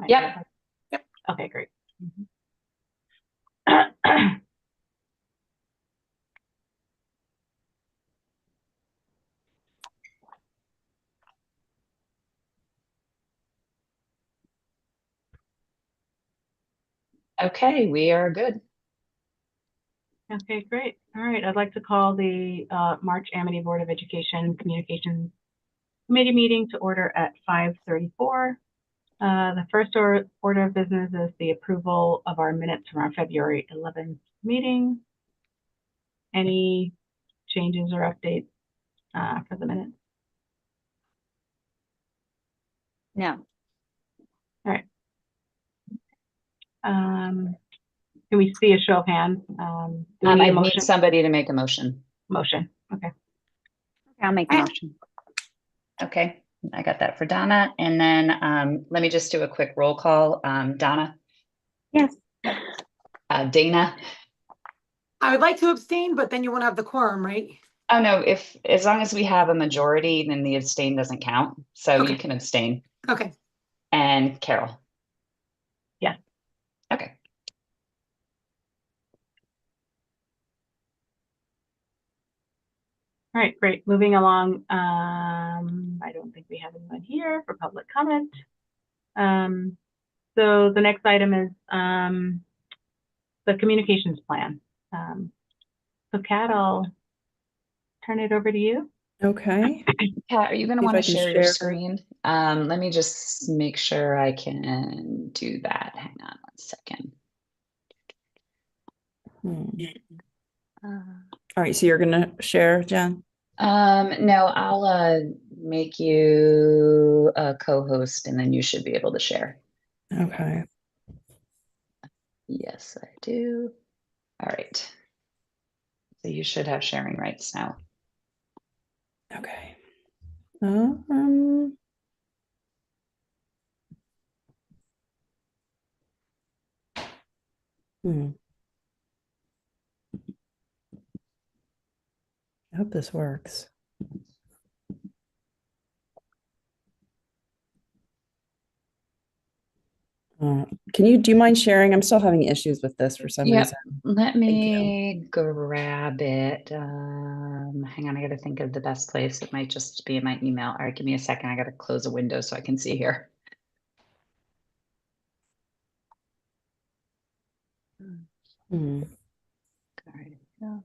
Yep. Yep. Okay, great. Okay, we are good. Okay, great. All right, I'd like to call the March Amity Board of Education Communications Committee meeting to order at 5:34. The first order of business is the approval of our minutes from our February 11th meeting. Any changes or updates for the minutes? No. All right. Can we see a show of hands? Do we need a I motion? need somebody to make a motion. Motion. Okay. I'll make the motion. Okay, I got that for Donna. And then let me just do a quick roll call. Donna? Yes. Dana? I would like to abstain, but then you won't have the quorum, right? Oh no, as long as we have a majority, then the abstain doesn't count. So Okay. you can abstain. Okay. And Carol? Yes. Okay. All right, great. Moving along. I don't think we have anyone here for public comment. So the next item is the communications plan. So Kat, I'll turn it over to you. Okay. Kat, are you going to See if want I to can share your share. screen? Let me just make sure I can do that. Hang on 1 second. All right, so you're gonna share, Jen? No, I'll make you a co-host and then you should be able to share. Okay. Yes, I do. All right. So you should have sharing rights now. Okay. I hope this works. Do you mind sharing? I'm still having issues with this for some reason. Let me grab it. Hang on, I got to think of the best place. It might just be in my email. All right, give me a second. I got to close a window so I can see here. Hmm. All right. Yeah.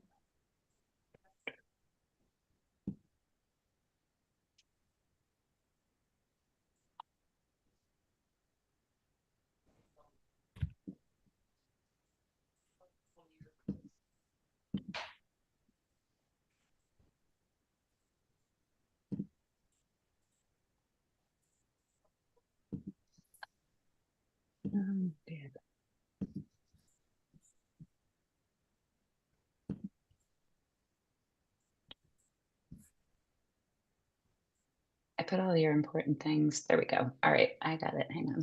I put all your important things. There we go. All right, I got it. Hang on.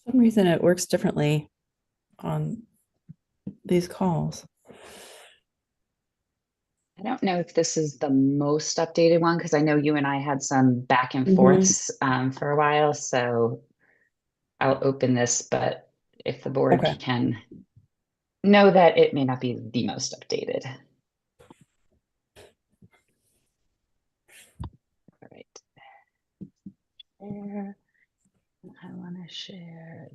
For some reason it works differently on these calls. I don't know if this is the most updated one because I know you and I had some back and forths for a while. So I'll open this, but if the board can know that it may not be the most updated. All right. Share. I want to share.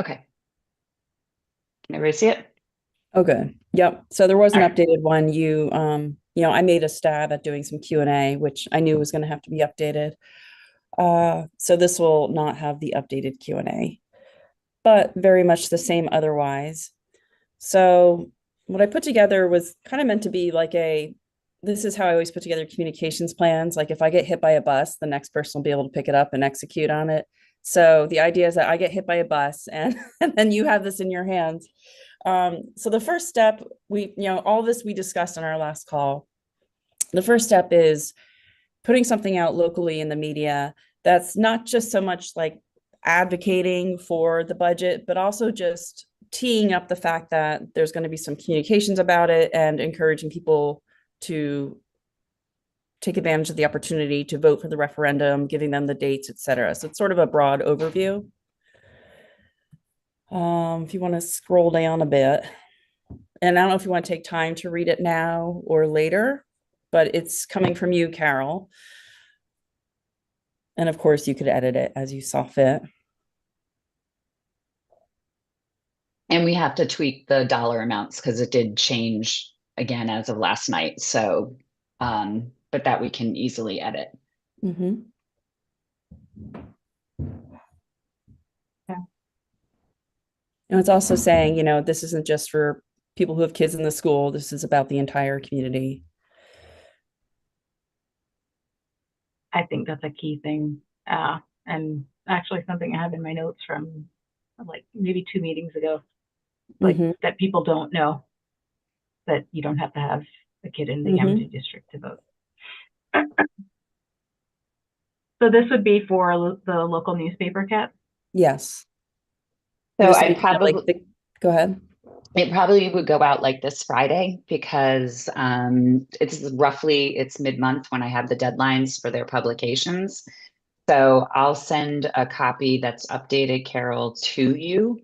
Okay. Can everybody see it? Oh, good. Yep. So there was an updated one. I made a stab at doing some Q&A, which I knew was going to have to be updated. So this will not have the updated Q&A, but very much the same otherwise. So what I put together was kind of meant to be like this is how I always put together communications plans. Like if I get hit by a bus, the next person will be able to pick it up and execute on it. So the idea is that I get hit by a bus and then you have this in your hands. So the first step, all this we discussed on our last call. The first step is putting something out locally in the media that's not just so much like advocating for the budget, but also just teeing up the fact that there's going to be some communications about it and encouraging people to take advantage of the opportunity to vote for the referendum, giving them the dates, et cetera. So it's sort of a broad overview. If you want to scroll down a bit, and I don't know if you want to take time to read it now or later, but it's coming from you, Carol. And of course, you could edit it as you saw fit. And we have to tweak the dollar amounts because it did change again as of last night. So, but that we can easily edit. Mm-hmm. Yeah. And it's also saying, you know, this isn't just for people who have kids in the school. This is about the entire community. I think that's a key thing. And actually something I have in my notes from like maybe 2 meetings ago, like Mhm. that people don't know that you don't have to have a kid in the Mhm. Amity district to vote. So this would be for the local newspaper, Kat? Yes. It So was I saying, you know, probably, go ahead. it probably would go out like this Friday because it's mid-month when I have the deadlines for their publications. So I'll send a copy that's updated, Carol, to you.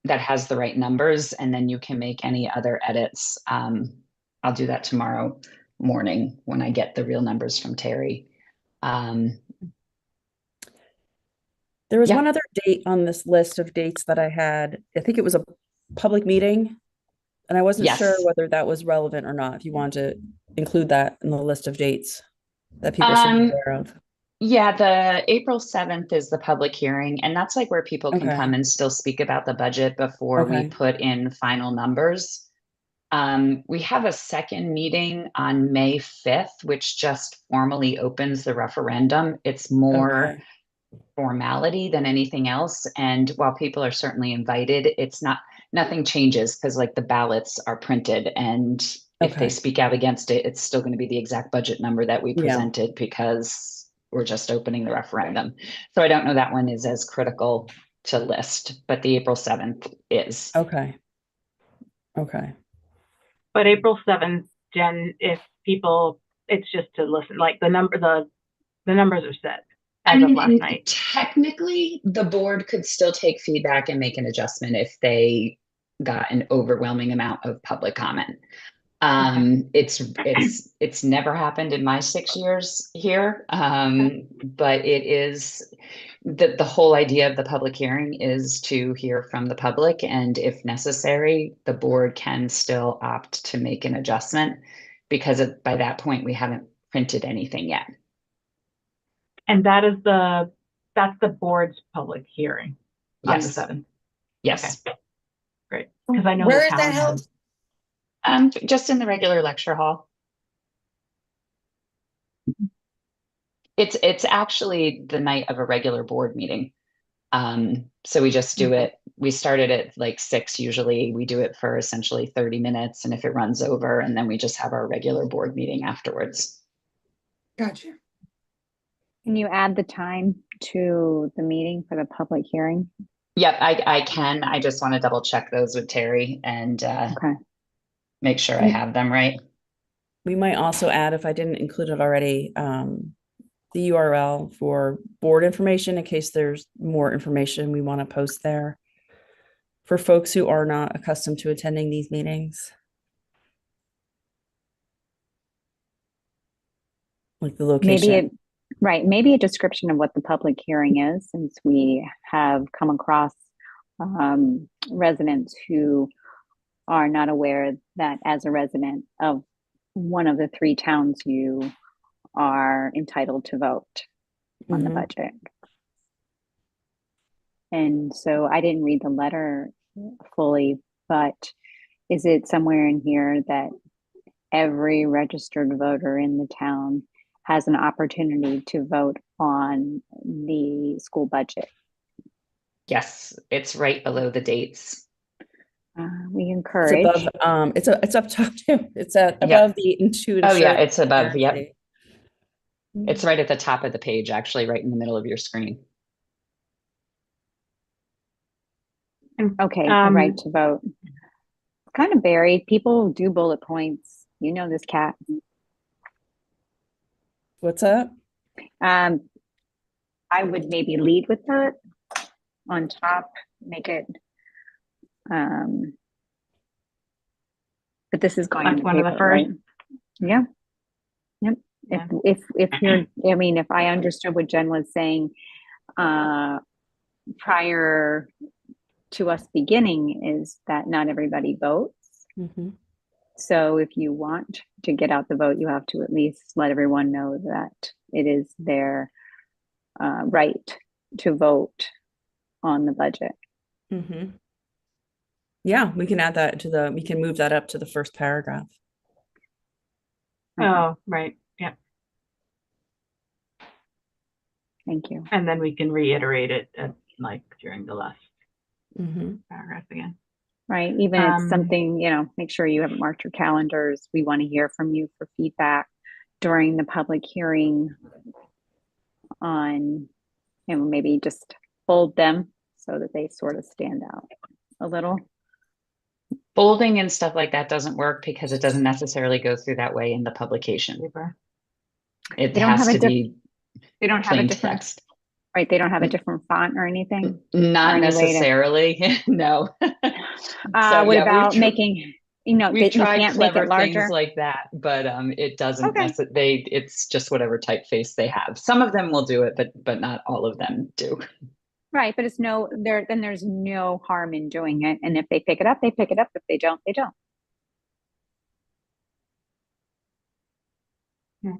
That has the right numbers, and then you can make any other edits. I'll do that tomorrow morning when I get the real numbers from Terry. There was Yeah. one other date on this list of dates that I had. I think it was a public meeting, and I wasn't sure Yes. whether that was relevant or not. If you want to include that in the list of dates that people should be aware of. Yeah, the April 7th is the public hearing, and that's like where people can Okay. come and still speak about the budget before we Okay. put in final numbers. We have a second meeting on May 5th, which just formally opens the referendum. It's more Okay. formality than anything else. And while people are certainly invited, nothing changes because like the ballots are printed. And if they Okay. speak out against it, it's still going to be the exact budget number that we Yeah. presented because we're just opening the referendum. So I don't know that one is as critical to list, but the April 7th is. Okay. Okay. But April 7th, Jen, if people, it's just to listen, like the numbers are set as of last night. Technically, the board could still take feedback and make an adjustment if they got an overwhelming amount of public comment. It's never happened in my 6 years here. But it is the whole idea of the public hearing is to hear from the public, and if necessary, the board can still opt to make an adjustment because by that point we haven't printed anything yet. And that's the board's public hearing on the Yes. 7th. Yes. Okay. Great. Because I know Where the is that town held? has. Just in the regular lecture hall. It's actually the night of a regular board meeting. So we just do it. We started at like 6 usually. We do it for essentially 30 minutes, and if it runs over, and then we just have our regular board meeting afterwards. Gotcha. Can you add the time to the meeting for the public hearing? Yep, I can. I just want to double check those with Terry and Okay. make sure I have them right. We might also add, if I didn't include it already, the URL for board information in case there's more information we want to post there for folks who are not accustomed to attending these meetings. Like the location. Maybe a description of what the public hearing is, since we have come across residents who are not aware that as a resident of one of the 3 towns, you are entitled to vote on the budget. And so I didn't read the letter fully, but is it somewhere in here that every registered voter in the town has an opportunity to vote on the school budget? Yes, it's right below the dates. We It's encourage. above, it's up top too. It's above Yep. to ensure. Oh yeah, it's above. Yep. transparency. It's right at the top of the page, actually, right in the middle of your screen. Okay, the right to vote. It's kind of buried. People do bullet points You know this cat. What's up? I would maybe lead with that on top, make it, but this is going in Select the one of the paper, right? first. Yeah. Yep. Yeah. If you're, I mean, if I understood what Jen was saying, prior to us beginning, is that not everybody votes. Mhm. So if you want to get out the vote, you have to at least let everyone know that it is their right to vote on the budget. Mhm. Yeah, we can add that to we can move that up to the first paragraph. Oh, right. Yep. Thank you. And then we can reiterate it like during the last Mhm. paragraph again. Right. Even it's something, you know, make sure you haven't marked your calendars. We want to hear from you for feedback during the public hearing on, you know, maybe just bold them so that they sort of stand out a little. Bolding and stuff like that doesn't work because it doesn't necessarily go through that way in the publication. Paper. It They don't have has a to be They don't have a plain different, text. right? They don't have a different font or anything. Not or any way to- necessarily, no. So What yeah, about making, you know, we've you tried can't make clever it larger? things like that, but it doesn't Okay. it's just whatever typeface they have. Some of them will do it, but not all of them do. Right, but it's then there's no harm in doing it. And if they pick it up, they pick it up. If they don't, they don't. Yeah.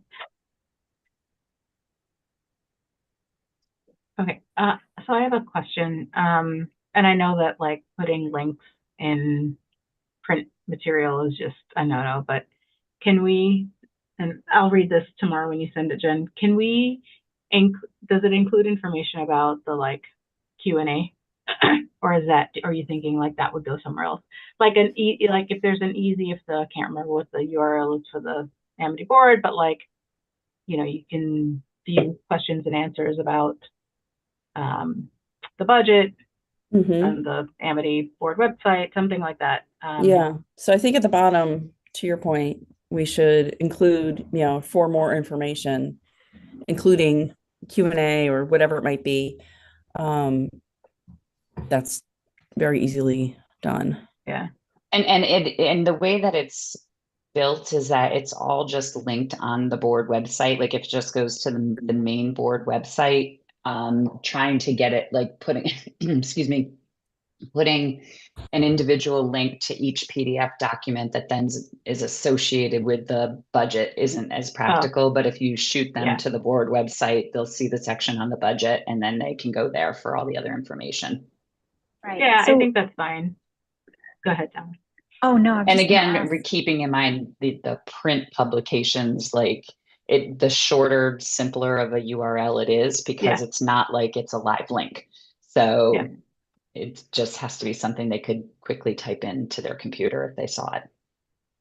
Okay. So I have a question. And I know that like putting links in print material is just a no-no, but can we, and I'll read this tomorrow when you send it, Jen, can we, does it include information about the like Q&A? Or are you thinking like that would go somewhere else? Like like if there's an easy, I can't remember what the URL is for the Amity board, but like, you know, you can view questions and answers about the budget Mhm. on the Amity board website, something like that. Yeah. So I think at the bottom, to your point, we should include, for more information, including Q&A or whatever it might be. That's very easily done. Yeah. And the way that it's built is that it's all just linked on the board website. Like if it just goes to the main board website, trying to get it like putting, excuse me, putting an individual link to each PDF document that then is associated with the budget isn't as practical. But if you shoot them to the board website, they'll see the section on the budget and then they can go there for all the other information. Right. Yeah, So, I think that's fine. Go ahead, Tom. Oh no. And again, keeping in mind the print publications, like the shorter, simpler of a URL it is, because it's not like it's a live link. So it just has to be something they could quickly type into their computer if they saw it.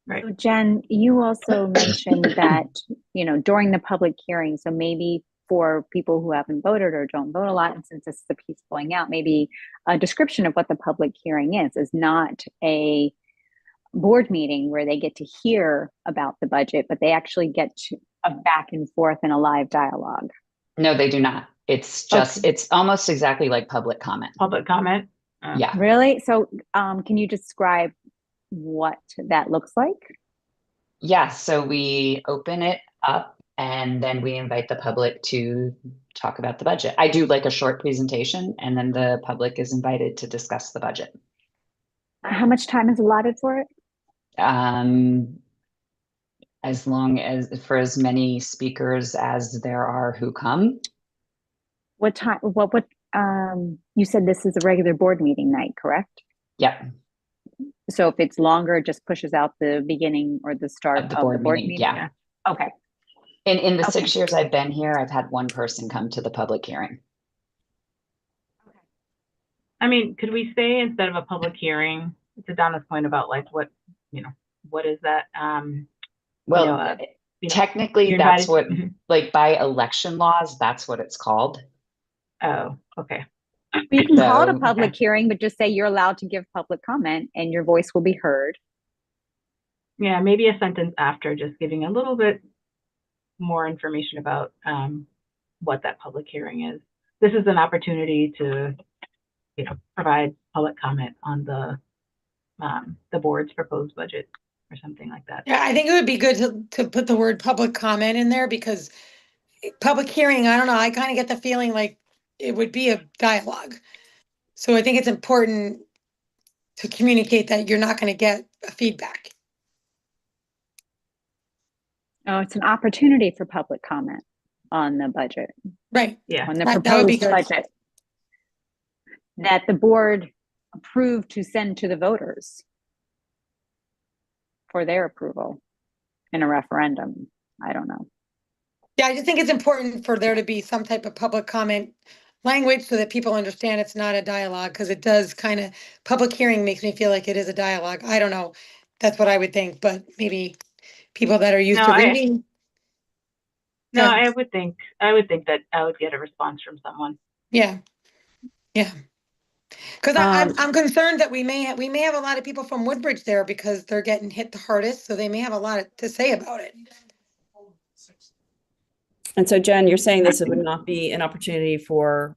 Right. So Jen, you also mentioned that, during the public hearing, so maybe for people who haven't voted or don't vote a lot, and since this is the piece going out, maybe a description of what the public hearing is not a board meeting where they get to hear about the budget, but they actually get a back and forth and a live dialogue. No, they do not. It's just, it's almost exactly like public comment. Public comment? Yeah. Really? So can you describe what that looks like? Yeah, so we open it up and then we invite the public to talk about the budget. I do like a short presentation and then the public is invited to discuss the budget. How much time is allotted for it? As long as for as many speakers as there are who come. What time, you said this is a regular board meeting night, correct? Yep. So if it's longer, it just pushes out the beginning or the start of the board meeting? Yeah. Okay. In the 6 years I've been here, I've had one person come to the public hearing. Okay. I mean, could we say instead of a public hearing, to Donna's point about like what is that? Technically that's what, like by election laws, that's what it's called. Oh, okay. You can call it a public hearing, but just say you're allowed to give public comment and your voice will be heard. Yeah, maybe a sentence after, just giving a little bit more information about what that public hearing is. This is an opportunity to, provide public comment on the board's proposed budget or something like that. Yeah, I think it would be good to put the word public comment in there, because public hearing, I don't know, I kind of get the feeling like it would be a dialogue. So I think it's important to communicate that you're not going to get a feedback. Oh, it's an opportunity for public comment on the budget, Right. Yeah. on the That would be proposed good. budget that the board approved to send to the voters for their approval in a referendum. I don't know. Yeah, I just think it's important for there to be some type of public comment language so that people understand it's not a dialogue, because it does kind of, public hearing makes me feel like it is a dialogue. I don't know. That's what I would think, but maybe people that are used to reading. No, Yeah. I would think that I would get a response from someone. Yeah. Yeah. Because I'm concerned that we may have a lot of people from Woodbridge there, because they're getting hit the hardest, so they may have a lot to say about it. And so Jen, you're saying this would not be an opportunity for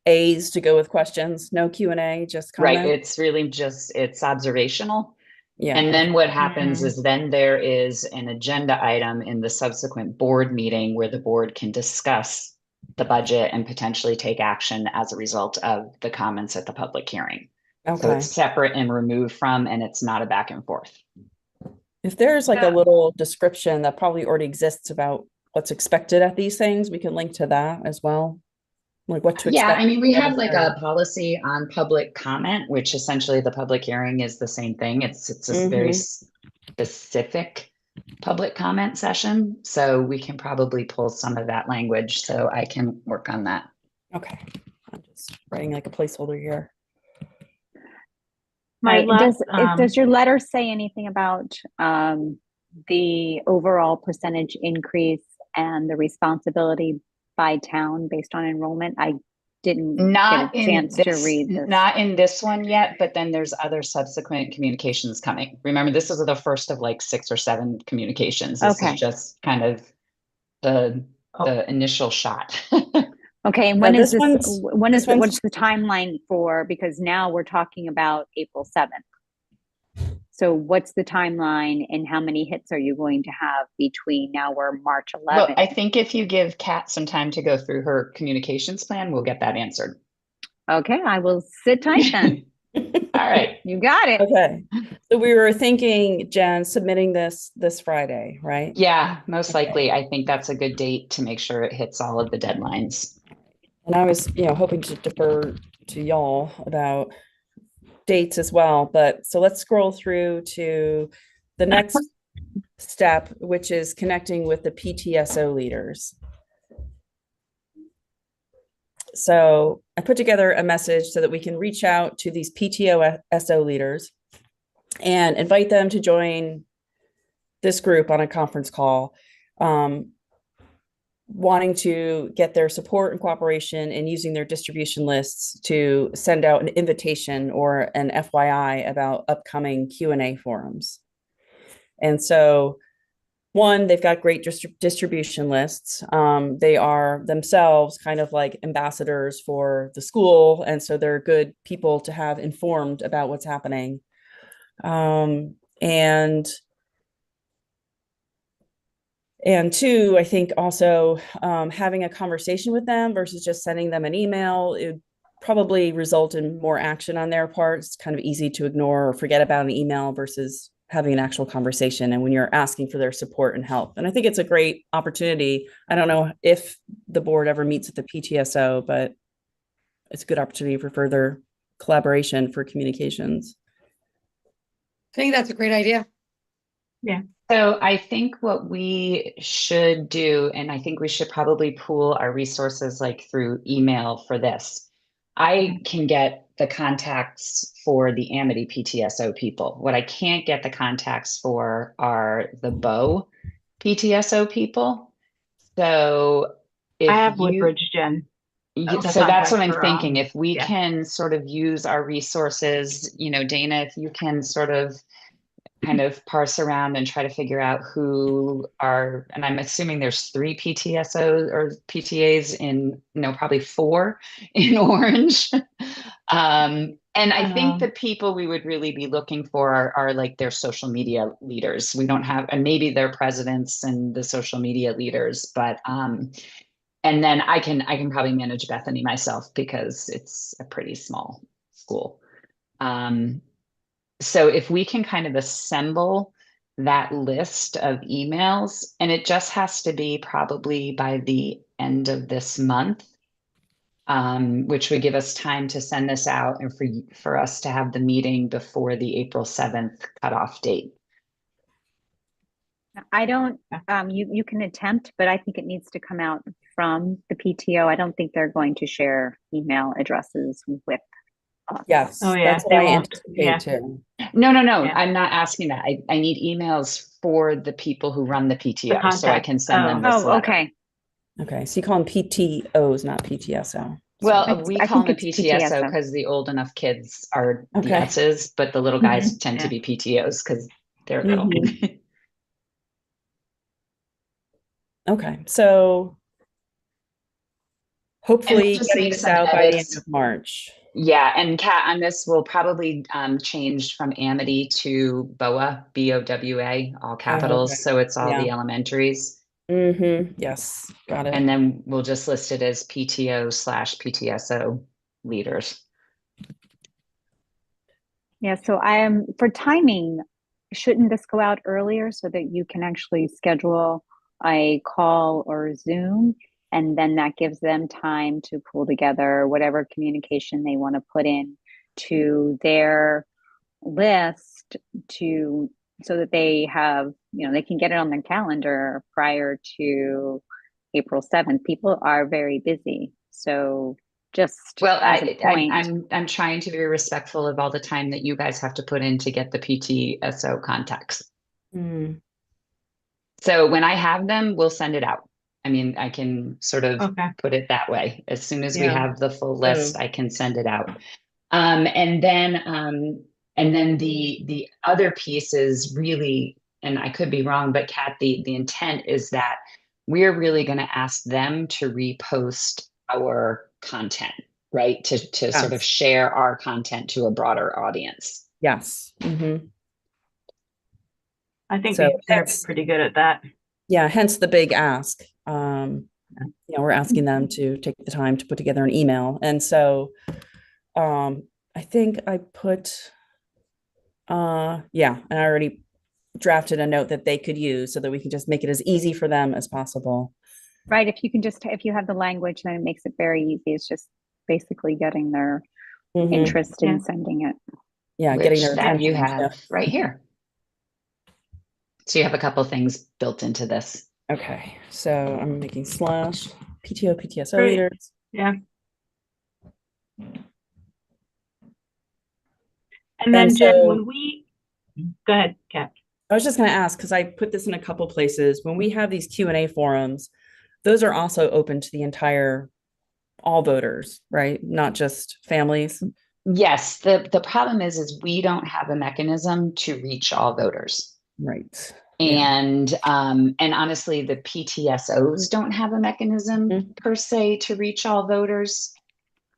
A's to go with questions, no Q&A, just comment? Right, it's really just, it's observational. Yeah. And then what happens Mhm. is then there is an agenda item in the subsequent board meeting where the board can discuss the budget and potentially take action as a result of the comments at the public hearing. So Okay. it's separate and removed from, and it's not a back and forth. If there's like a Yeah. little description that probably already exists about what's expected at these things, we can link to that as well. Like what to Yeah, expect. I mean, we have public like hearing. a policy on public comment, which essentially the public hearing is the same thing. It's a very specific public comment session. So we can probably pull some of that language. So I can work on that. Okay. I'm just writing like a placeholder here. My last, Does your letter say anything about the overall percentage increase and the responsibility by town based on enrollment? I didn't Not get a in chance to this, read this. not in this one yet, but then there's other subsequent communications coming. Remember, this is the first of like 6 or 7 communications. This Okay. is just kind of the initial shot. Okay, and Now when is this this, one's- when is this one's- what's the timeline for, because now we're talking about April 7th. So what's the timeline and how many hits are you going to have between now we're March 11th? Well, I think if you give Kat some time to go through her communications plan, we'll get that answered. Okay, I will sit tight then. All right. You got it. Okay. So we were thinking, Jen, submitting this Friday, right? Yeah, most Okay. likely. I think that's a good date to make sure it hits all of the deadlines. And I was, hoping to defer to y'all about dates as well. But so let's scroll through to the next step, which is connecting with the PTSO leaders. So I put together a message so that we can reach out to these PTSO leaders and invite them to join this group on a conference call, wanting to get their support and cooperation in using their distribution lists to send out an invitation or an FYI about upcoming Q&A forums. And so one, they've got great distribution lists. They are themselves kind of like ambassadors for the school. And so they're good people to have informed about what's happening. And two, I think also having a conversation with them versus just sending them an email, it would probably result in more action on their part. It's kind of easy to ignore or forget about an email versus having an actual conversation, and when you're asking for their support and help. And I think it's a great opportunity. I don't know if the board ever meets at the PTSO, but it's a good opportunity for further collaboration for communications. I think that's a great idea. Yeah. So I think what we should do, and I think we should probably pool our resources like through email for this. I can get the contacts for the Amity PTSO people. What I can't get the contacts for are the BOE PTSO people. So if I have Woodbridge, Jen. So that's what I'm for, thinking. If we yeah. can sort of use our resources, Dana, if you can sort of kind of parse around and try to figure out who are, and I'm assuming there's 3 PTSOs or PTAs in, no, probably 4 in Orange. And I think the people we would really be looking for are like their social media leaders. We don't have, and maybe their presidents and the social media leaders, but and then I can probably manage Bethany myself because it's a pretty small school. So if we can kind of assemble that list of emails, and it just has to be probably by the end of this month, which would give us time to send this out and for us to have the meeting before the April 7th cutoff date. I don't, you can attempt, but I think it needs to come out from the PTO. I don't think they're going to share email addresses with us. Yes, Oh, yeah, that's what they I won't. anticipate Yeah. too. No, Yeah. I'm not asking that. I need emails for the people who run the PTO so I contact. can send them this Oh, letter. okay. Okay, so you call them PTOs, not PTSO. Well, we I call them a think it's PTSO PTSO. because the old enough kids are the Okay. S's, but the little guys tend Yeah. to be PTOs because they're little. Mhm. Okay, so hopefully just getting make this some out by the end edits. of March. Yeah, and Kat, on this, we'll probably change from Amity to BOA, BOWA, all capitals. okay. So it's all Yeah. the elementaries. Mm-hmm. Yes, got it. And then we'll just list it as PTO/PTSO leaders. Yeah, so I am for timing, shouldn't this go out earlier so that you can actually schedule a call or Zoom? And then that gives them time to pull together whatever communication they want to put in to their list to so that they have, they can get it on their calendar prior to April 7th. People are very busy. So just Well, as a point. I'm trying to be respectful of all the time that you guys have to put in to get the PTSO contacts. Mm. So when I have them, we'll send it out. I mean, I can sort of put it that way. As soon as we Yeah. have the full list, I can send it out. And then the other piece is really, and I could be wrong, but Kat, the intent is that we're really going to ask them to repost our content, right? To sort of share our content to a broader audience. Yes. Mm-hmm. I think So they're pretty good at that. Yeah, hence the big ask. We're asking them to take the time to put together an email. And so I think I put and I already drafted a note that they could use so that we can just make it as easy for them as possible. Right. If you have the language, then it makes it very easy. It's just basically getting their interest in sending it. Yeah, Which getting their that attention. you have right here. So you have a couple things built into this. Okay, so I'm making slash PTO, PTSO leaders. Yeah. And then Jen, when we, go ahead, Kat. I was just going to ask, because I put this in a couple places, when we have these Q&A forums, those are also open to the all voters, right? Not just families. Yes, the problem is we don't have a mechanism to reach all voters. Right. And honestly, the PTSOs don't have a mechanism per se to reach all voters.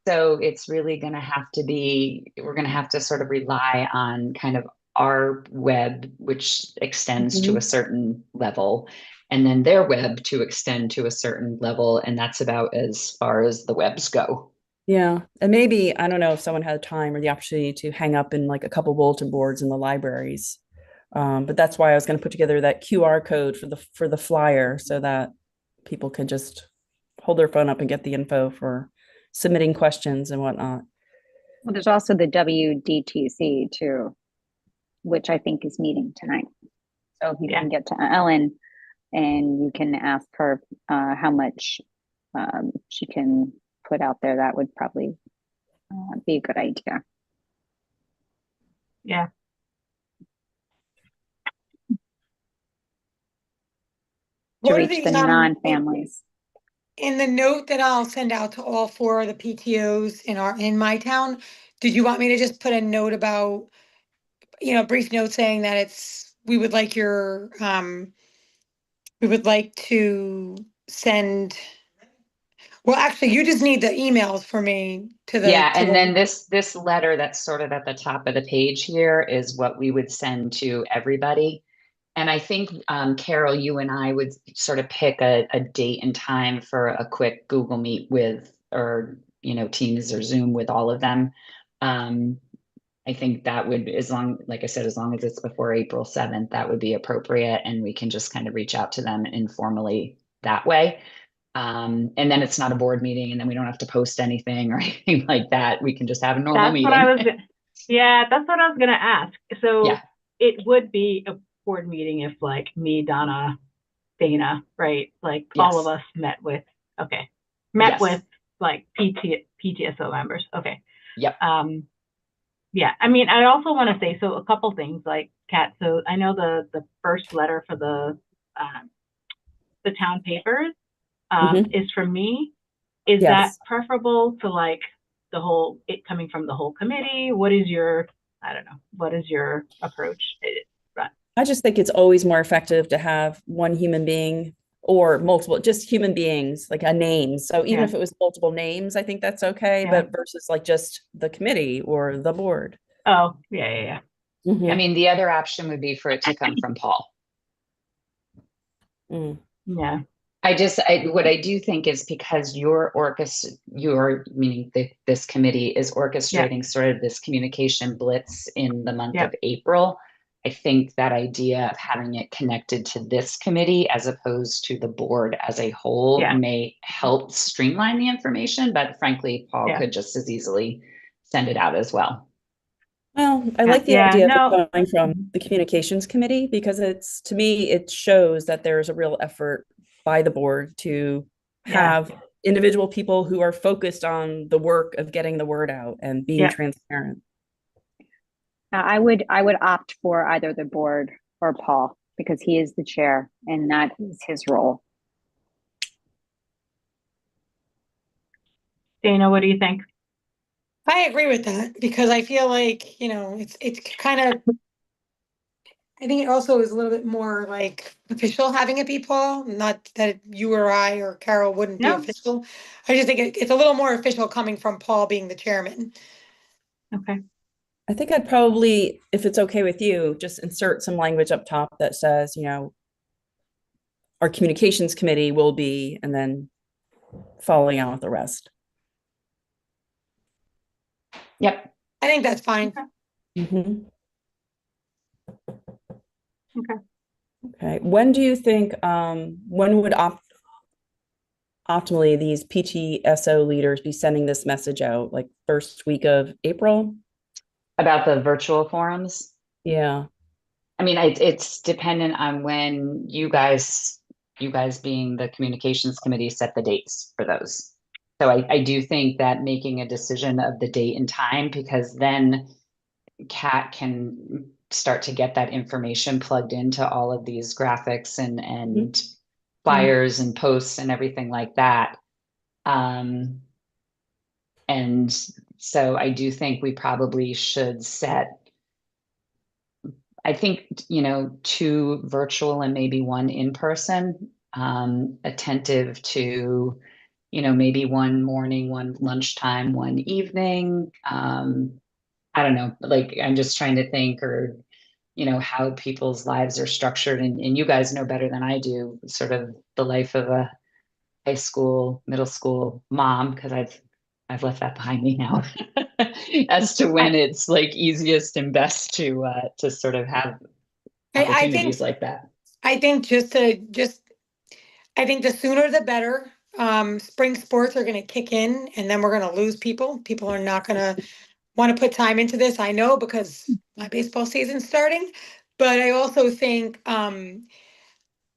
So it's really going to have to be, we're going to have to sort of rely on kind of our web, which extends to a certain level, and then their web to extend to a certain level. And that's about as far as the webs go. Yeah. And maybe, I don't know if someone had time or the opportunity to hang up in like a couple bulletin boards in the libraries. But that's why I was going to put together that QR code for the flyer so that people could just hold their phone up and get the info for submitting questions and whatnot. Well, there's also the WDTC too, which I think is meeting tonight. So if you can get to Ellen and you can ask her how much she can put out there, that would probably be a good idea. Yeah. To reach the non-families. In the note that I'll send out to all 4 of the PTOs in my town, did you want me to just put a note about a brief note saying that we would like we would like to send, well, actually, you just need the emails for me Yeah, and then this letter that's sort of at the top of the page here is what we would send to everybody. And I think, Carol, you and I would sort of pick a date and time for a quick Google Meet with, or, Teams or Zoom with all of them. I think that would, like I said, as long as it's before April 7th, that would be appropriate. And we can just kind of reach out to them informally that way. And then it's not a board meeting, and then we don't have to post anything or anything like that. We can just have a normal That's meeting. what I was, yeah, that's what I was gonna ask. So Yeah. it would be a board meeting if like me, Donna, Dana, right? Like all of Yes. us met with Yes. like PTSO members. Okay. Yep. Yeah, I mean, I also want to say, so a couple things like Kat. So I know the first letter for the town papers is from me. Is that Yes. preferable to like it coming from the whole committee? What is your, I don't know, what is your approach? I just think it's always more effective to have one human being or multiple, just human beings, like a name. So even Yeah. if it was multiple names, I think that's okay, Yeah. but versus like just the committee or the board. Oh, yeah. Mhm. I mean, the other option would be for it to come from Paul. Yeah. What I do think is because meaning this committee is orchestrating sort of this communication blitz in the month of April. I think that idea of having it connected to this committee as opposed to the board as a whole may help streamline the information, but frankly, Paul could just as easily send it out as well. Well, I like the idea of it going from the communications committee because to me, it shows that there's a real effort by the board to have individual people who are focused on the work of getting the word out and being transparent. I would opt for either the board or Paul because he is the chair and that is his role. Dana, what do you think? I agree with that because I feel like, it's kind of, I think it also is a little bit more like official having it be Paul, not that you or I or Carol wouldn't be official. I just think it's a little more official coming from Paul being the chairman. Okay. I think I'd probably, if it's okay with you, just insert some language up top that says, our communications committee will be, and then following out with the rest. Yep. I think that's fine. Mm-hmm. Okay. Okay. When do you think, when would optimally these PTSO leaders be sending this message out? Like first week of April? About the virtual forums? Yeah. I mean, it's dependent on when you guys being the communications committee set the dates for those. So I do think that making a decision of the date and time, because then Kat can start to get that information plugged into all of these graphics and flyers and posts and everything like that. And so I do think we probably should set, I think, 2 virtual and maybe 1 in person, attentive to, maybe 1 morning, 1 lunchtime, 1 evening. I don't know, like, I'm just trying to think, or, how people's lives are structured. And you guys know better than I do, sort of the life of a high school, middle school mom, because I've left that behind me now, as to when it's like easiest and best to sort of have opportunities like that. I think I think the sooner the better. Spring sports are going to kick in and then we're going to lose people. People are not going to want to put time into this. I know because my baseball season's starting, but I also think,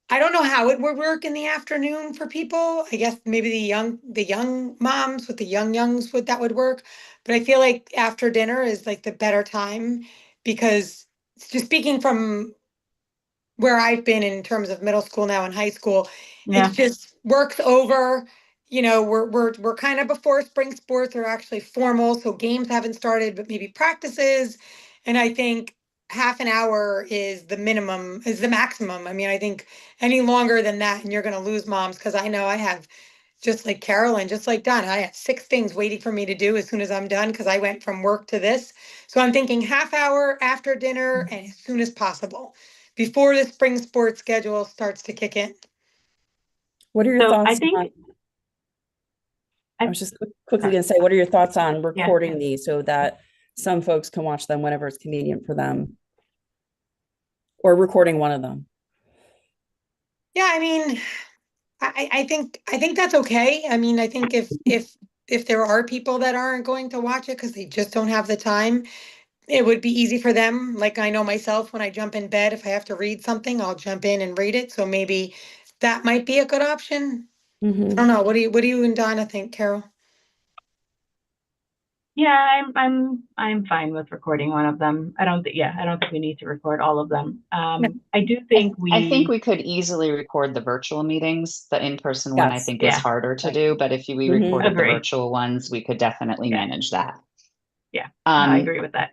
I don't know how it would work in the afternoon for people. I guess maybe the young moms with the youngs that would work. But I feel like after dinner is like the better time because just speaking from where I've been in terms of middle school now and high school, it just works over. We're kind of before spring sports are actually formal, so games haven't started, but maybe practices. And I think half an hour is the minimum, is the maximum. I mean, I think any longer than that, and you're gonna lose moms, because I know I have, just like Carolyn, just like Donna, I have 6 things waiting for me to do as soon as I'm done, because I went from work to this. So I'm thinking half hour after dinner and as soon as possible, before the spring sports schedule starts to kick in. What are your So I thoughts think on, I was just quickly sorry. going to say, what are your thoughts on Yeah. recording these so that some folks can watch them whenever it's convenient for them? Or recording one of them? Yeah, I mean, I think that's okay. I mean, I think if there are people that aren't going to watch it because they just don't have the time, it would be easy for them. Like I know myself, when I jump in bed, if I have to read something, I'll jump in and read it. So maybe that might be a good option. I don't know. What do you and Donna think, Carol? Yeah, I'm fine with recording one of them. I don't think we need to record all of them. I do think I think we, we could easily record the virtual meetings. The in-person one I Yes. think is Yeah. harder to Right. do, but if we Mhm. recorded the Agree. virtual ones, we could definitely Yeah. manage that. yeah, no, I Um, agree with that.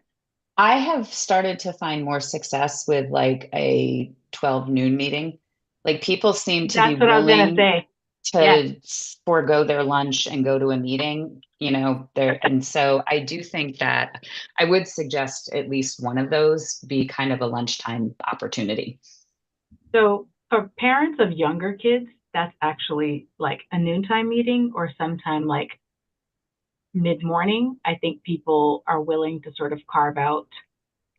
I have started to find more success with like a 12 noon meeting. Like people seem to be That's what I was gonna willing say. Yeah. to forego their lunch and go to a meeting, you know, there. And so I do think that I would suggest at least one of those be kind of a lunchtime opportunity. So for parents of younger kids, that's actually like a noontime meeting or sometime like mid-morning. I think people are willing to sort of carve out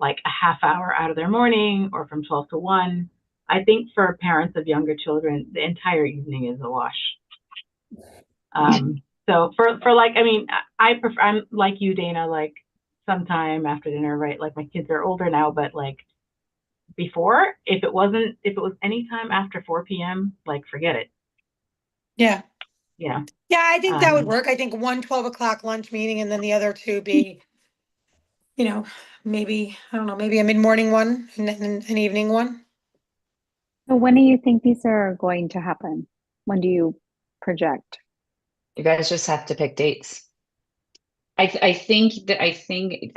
like a half hour out of their morning or from 12 to 1. I think for parents of younger children, the entire evening is a wash. So for like, I mean, I prefer, I'm like you, Dana, like sometime after dinner, right? Like my kids are older now, but like before, if it was anytime after 4 p.m., like forget it. Yeah. Yeah. Yeah, I think that would work. I think one 12 o'clock lunch meeting and then the other two be, maybe, I don't know, maybe a mid-morning one and then an evening one. So when do you think these are going to happen? When do you project? You guys just have to pick dates. I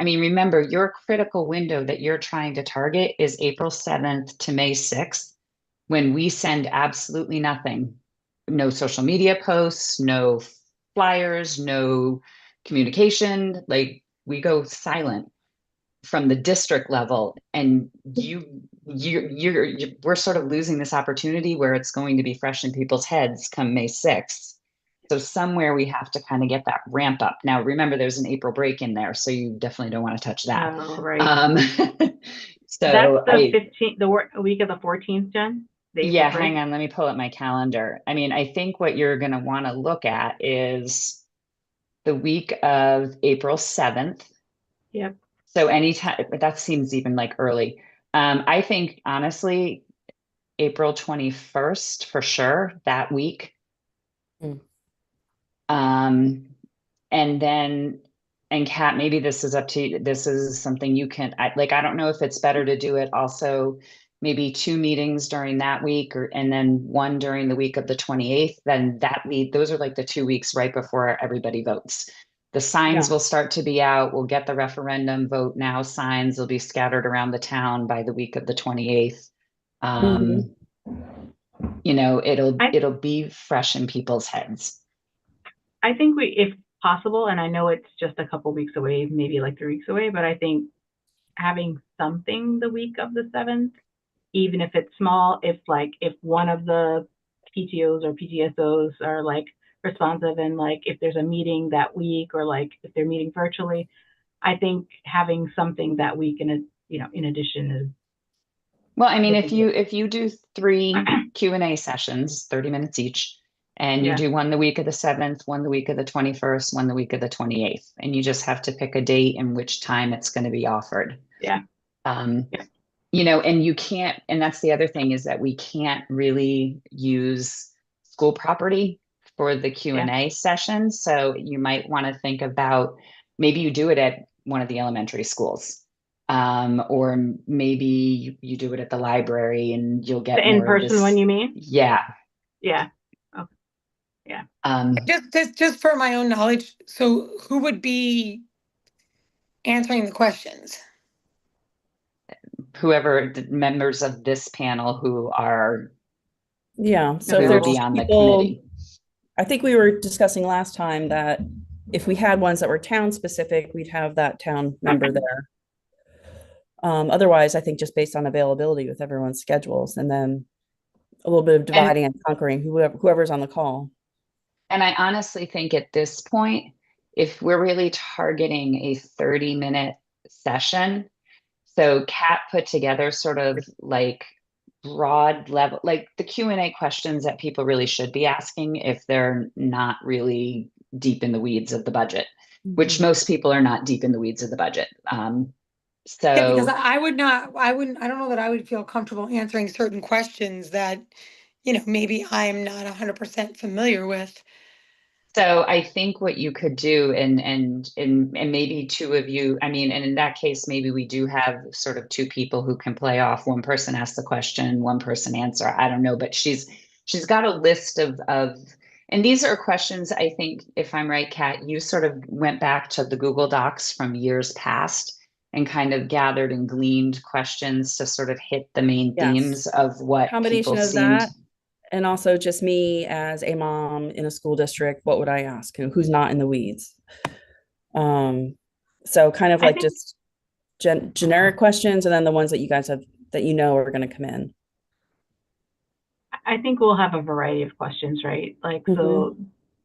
mean, remember your critical window that you're trying to target is April 7th to May 6th, when we send absolutely nothing. No social media posts, no flyers, no communication. Like we go silent from the district level, and we're sort of losing this opportunity where it's going to be fresh in people's heads come May 6th. So somewhere we have to kind of get that ramp up. Now, remember, there's an April break in there, so you definitely don't want to touch that. Oh, right. So that's the 15th, the week of the 14th, Jen? Yeah, hang on, let me pull up my calendar. I mean, I think what you're going to want to look at is the week of April 7th. Yep. So anytime, but that seems even like early. I think honestly, April 21st for sure, that week. Mm. And then, and Kat, maybe this is up to you. This is something you can, I don't know if it's better to do it also, maybe 2 meetings during that week and then one during the week of the 28th, then those are like the 2 weeks right before everybody votes. The signs will start to be out. We'll get the referendum vote now signs will be scattered around the town by the week of the 28th. It'll be fresh in people's heads. I think if possible, and I know it's just a couple weeks away, maybe like 3 weeks away, but I think having something the week of the 7th, even if it's small, if one of the PTOs or PTSOs are like responsive and like if there's a meeting that week or like if they're meeting virtually, I think having something that week in addition is. Well, I mean, if you do 3 Q&A sessions, 30 minutes each, and you do one the week of the 7th, one the week of the 21st, one the week of the 28th, and you just have to pick a date and which time it's going to be offered. Yeah. And you can't, and that's the other thing is that we can't really use school property for the Q&A session. So you might want to think about maybe you do it at one of the elementary schools. Or maybe you do it at the library and you'll get the in-person one, you mean? Yeah. Yeah. Okay. Yeah. Just for my own knowledge, so who would be answering the questions? whoever the members of this panel who are, Yeah, so if who will there's be on the people, committee. I think we were discussing last time that if we had ones that were town specific, we'd have that town member there. Otherwise, I think just based on availability with everyone's schedules, and then a little bit of dividing and conquering whoever's on the call. And I honestly think at this point, if we're really targeting a 30-minute session, so Kat put together sort of like broad level, like the Q&A questions that people really should be asking if they're not really deep in the weeds of the budget, which most people are not deep in the weeds of the budget. Yeah, because So I wouldn't, I don't know that I would feel comfortable answering certain questions that, maybe I'm not 100% familiar with. So I think what you could do, and maybe two of you, I mean, and in that case, maybe we do have sort of two people who can play off. One person asks the question, one person answer. I don't know, but she's got a list of, and these are questions. I think, if I'm right, Kat, you sort of went back to the Google Docs from years past and kind of gathered and gleaned questions to sort of hit the main themes Yes. of what Combination people of seemed. that, and also just me as a mom in a school district, what would I ask? Who's not in the weeds? So kind of I like think just generic questions, and then the ones that you guys have that are going to come in. I think we'll have a variety of questions, right? Like, so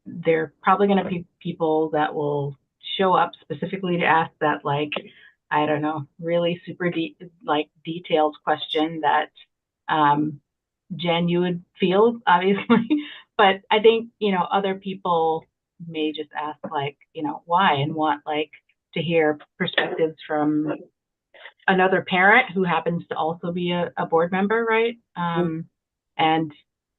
there are probably going to be people that will show up specifically to ask that, like, I don't know, really super detailed question that Jen, you would feel, obviously. But I think, other people may just ask, like, why, and want, like, to hear perspectives from another parent who happens to also be a board member, right? And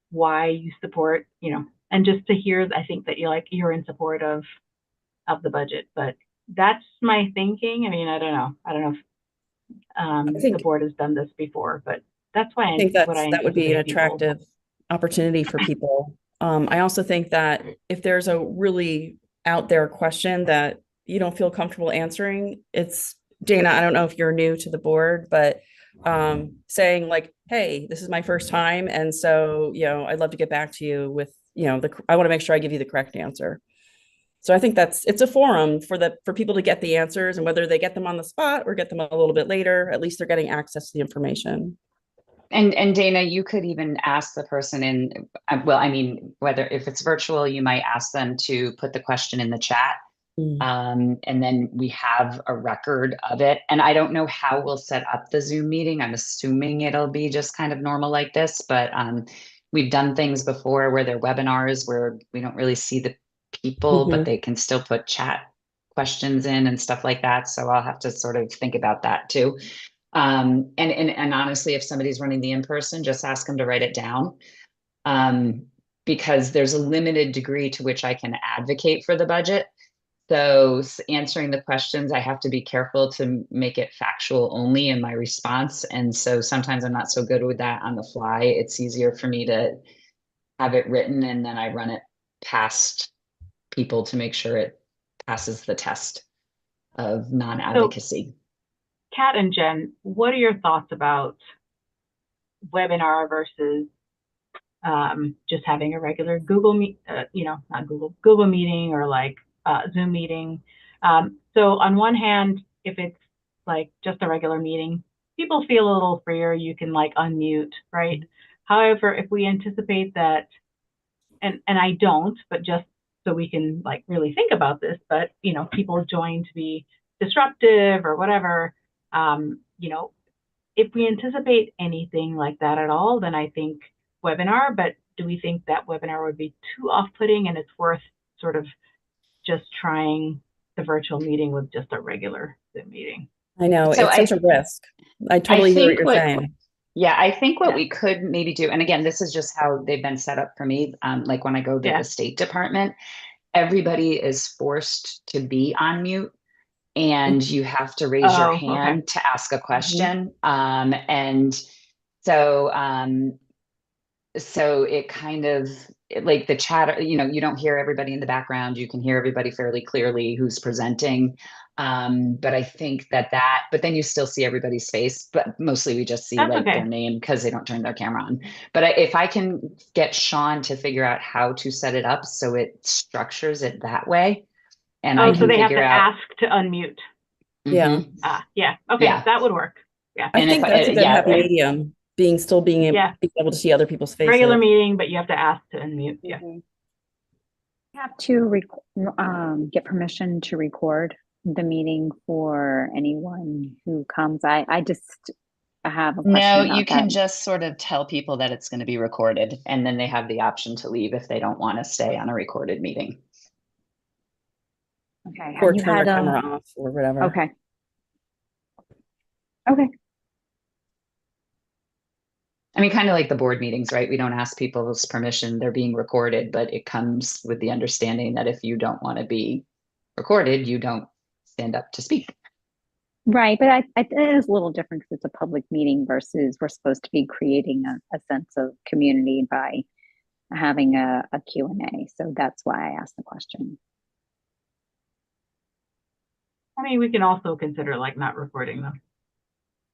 why you support, and just to hear, I think that you're in support of the budget. But that's my thinking. I mean, I don't know. I don't know I if the think board has done this before, but that's I think what I that would be an anticipate people. attractive opportunity for people. I also think that if there's a really out there question that you don't feel comfortable answering, it's Dana, I don't know if you're new to the board, but saying like, hey, this is my first time. And so, I'd love to get back to you with, I want to make sure I give you the correct answer. So I think it's a forum for people to get the answers, and whether they get them on the spot or get them a little bit later, at least they're getting access to the information. And Dana, you could even ask the person in, well, I mean, whether if it's virtual, you might ask them to put the question in the chat. And then we have a record of it. And I don't know how we'll set up the Zoom meeting. I'm assuming it'll be just kind of normal like this, but we've done things before where there are webinars where we don't really see the people, but they can still put chat questions in and stuff like that. So I'll have to sort of think about that too. And honestly, if somebody's running the in-person, just ask them to write it down. Because there's a limited degree to which I can advocate for the budget. So answering the questions, I have to be careful to make it factual only in my response. And so sometimes I'm not so good with that on the fly. It's easier for me to have it written and then I run it past people to make sure it passes the test of non-advocacy. So, Kat and Jen, what are your thoughts about webinar versus just having a regular Google meet, not Google meeting, or like Zoom meeting? So on one hand, if it's like just a regular meeting, people feel a little freer. You can like unmute, right? However, if we anticipate that, and I don't, but just so we can like really think about this, but people join to be disruptive or whatever, if we anticipate anything like that at all, then I think webinar. But do we think that webinar would be too off-putting, and it's worth sort of just trying the virtual meeting with just a regular Zoom meeting? I know, So it's such a risk. I totally hear what you're saying. Yeah, I think what we could maybe do, and again, this is just how they've been set up for me. Like when I go to the State Department, everybody is forced to be on mute. And you have to raise your hand to ask a question. And so it kind of, like the chat, you know, you don't hear everybody in the background. You can hear everybody fairly clearly who's presenting. But I think but then you still see everybody's face, but mostly we just see That's like their okay. name because they don't turn their camera on. But if I can get Sean to figure out how to set it up so it structures it that way, and I Oh, so can they have figure to out. ask to unmute. Yeah. Mhm. Yeah. Okay, Yeah. that would work. Yeah. I And think if that's a good yeah, happy medium, being still being Yeah. able to see other people's faces. Regular meeting, but you have to ask to unmute. Yeah. You have to get permission to record the meeting for anyone who comes. I just have a question No, about you can that. just sort of tell people that it's going to be recorded, and then they have the option to leave if they don't want to stay on a recorded meeting. Okay. Or Have you turn had their camera off or whatever. Okay. Okay. I mean, kind of like the board meetings, right? We don't ask people's permission. They're being recorded, but it comes with the understanding that if you don't want to be recorded, you don't stand up to speak. Right, but it is a little different because it's a public meeting versus we're supposed to be creating a sense of community by having a Q&A. So that's why I asked the question. I mean, we can also consider like not recording them.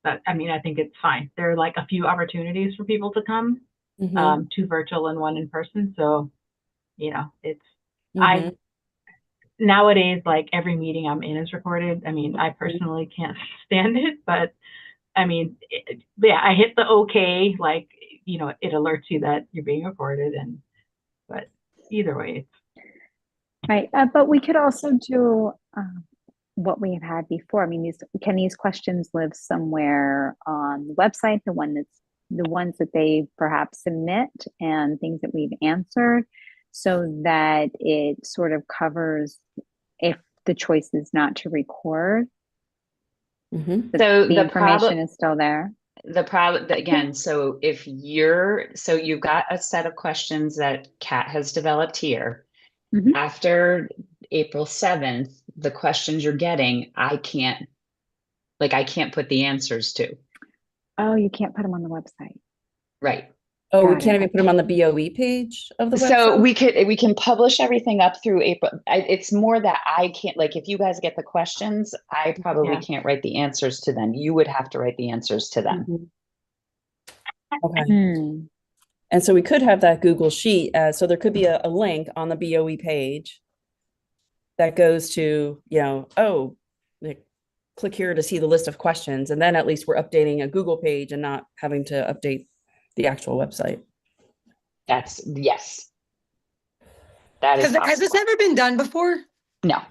But I mean, I think it's fine. There are like a few opportunities for people to come, Mhm. 2 virtual and 1 in person. So, you know, it's Mhm. nowadays, like every meeting I'm in is recorded. I mean, I personally can't stand it, but I mean, yeah, I hit the okay, like, you know, it alerts you that you're being recorded, but either way, Right, but we could also do what we have had before. I mean, can these questions live somewhere on the website, the ones that they perhaps submit and things that we've answered, so that it sort of covers if the choice is not to record, Mhm. So the the information problem, is still there. again, so you've got a set of questions that Kat has developed here. Mhm. After April 7th, the questions you're getting, I can't put the answers to. Oh, you can't put them on the website. Right. Oh, we Got can't it. even put them on the BOE page of the So website? we can publish everything up through April. It's more that I can't, like, if you guys get the questions, I probably yeah. can't write the answers to them. You would have to write the answers to them. Mhm. Okay. Hmm. And so we could have that Google Sheet. So there could be a link on the BOE page that goes to, oh, like, click here to see the list of questions. And then at least we're updating a Google page and not having to update the actual website. Yes, that is Has this possible. ever been done before? No.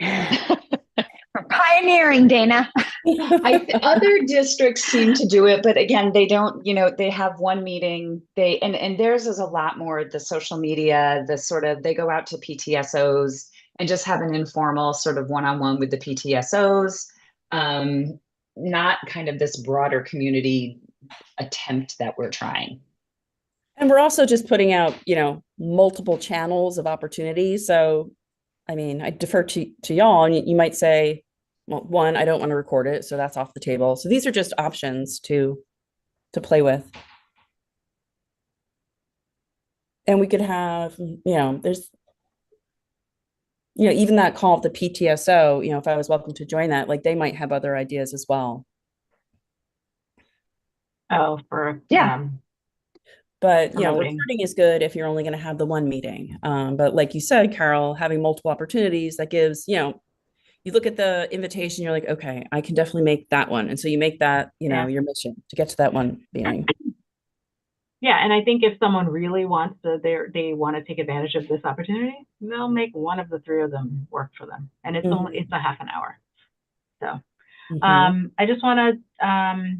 We're pioneering, Dana. Other districts seem to do it, but again, they don't, they have one meeting, and theirs is a lot more the social media, they go out to PTSOs and just have an informal sort of one-on-one with the PTSOs. Not kind of this broader community attempt that we're trying. And we're also just putting out, multiple channels of opportunity. So, I mean, I defer to y'all, and you might say, well, one, I don't want to record it, so that's off the table. So these are just options to play with. And we could have, there's, even that call of the PTSO, if I was welcome to join that, like they might have other ideas as well. Oh, But promoting. recording is good if you're only going to have the one meeting. But like you said, Carol, having multiple opportunities, that gives, you look at the invitation, you're like, okay, I can definitely make that one. And so you make that, your mission to get to that one meeting. Yeah, and I think if someone really wants to, they want to take advantage of this opportunity, they'll make one of the 3 of them work for them, and it's it's a half an hour. So, I just want to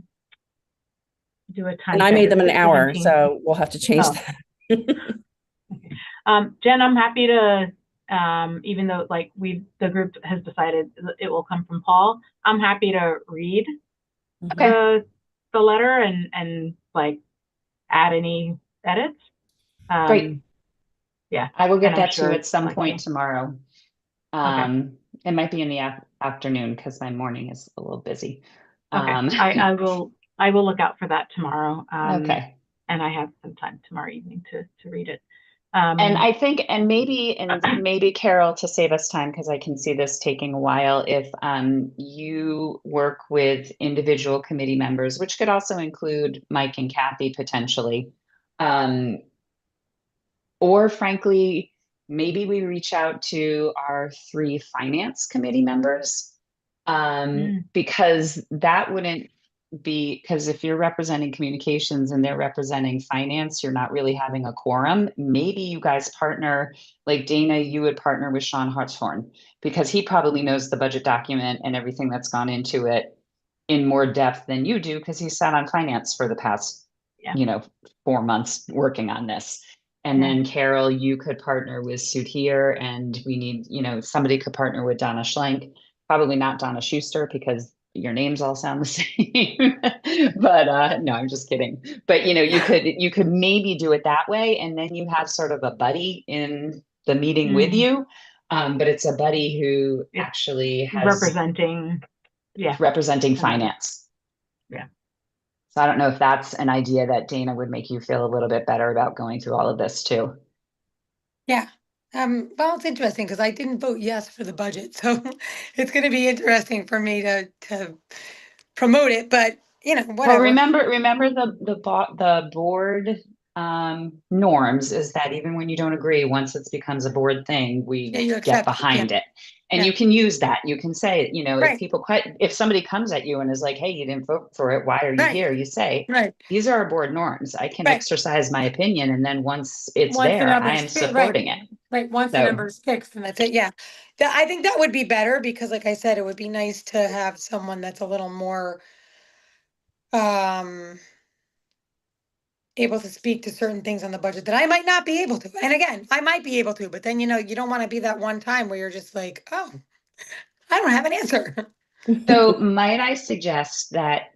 do a time. And I made them an 6:17. hour, so we'll have to change that. Jen, I'm happy to, even though like the group has decided it will come from Paul, I'm happy to read the letter and like add any edits. Great. Yeah. I will get that to you sure, at some like, point tomorrow. Okay. It might be in the afternoon because my morning is a little busy. Okay. I will look out for that tomorrow. Okay. And I have some time tomorrow evening to read it. And I think, and maybe Carol, to save us time, because I can see this taking a while, if you work with individual committee members, which could also include Mike and Kathy potentially, or frankly, maybe we reach out to our 3 finance committee members, because that wouldn't be, because if you're representing communications and they're representing finance, you're not really having a quorum. Maybe you guys partner, like Dana, you would partner with Sean Hartshorn, because he probably knows the budget document and everything that's gone into it in more depth than you do, because he sat on finance for the past, 4 months working on this. And then Carol, you could partner with Sudhir, and we need, somebody could partner with Donna Schlenk, probably not Donna Schuster, because your names all sound the same. But no, I'm just kidding. But you could maybe do it that way, and then you have sort of a buddy in the meeting with you. But it's a buddy who actually has representing finance. Yeah. So I don't know if that's an idea that Dana would make you feel a little bit better about going through all of this too. Yeah. Well, it's interesting because I didn't vote yes for the budget, so it's going to be interesting for me to promote it. But Well, whatever. remember the board norms is that even when you don't agree, once it becomes a board thing, we you get accept behind it. And Yeah. you can use that. You can say, Right. if somebody comes at you and is like, hey, you didn't vote for it, why are you Right. here? You say, Right. these are our board norms. I can Right. exercise my opinion. And then once it's Once the there, I number's am fi- supporting it. Right. Once the So- number's fixed, and that's it. Yeah. I think that would be better because, like I said, it would be nice to have someone that's a little more able to speak to certain things on the budget that I might not be able to. And again, I might be able to, but then you don't want to be that one time where you're just like, oh, I don't have an answer. So might I suggest that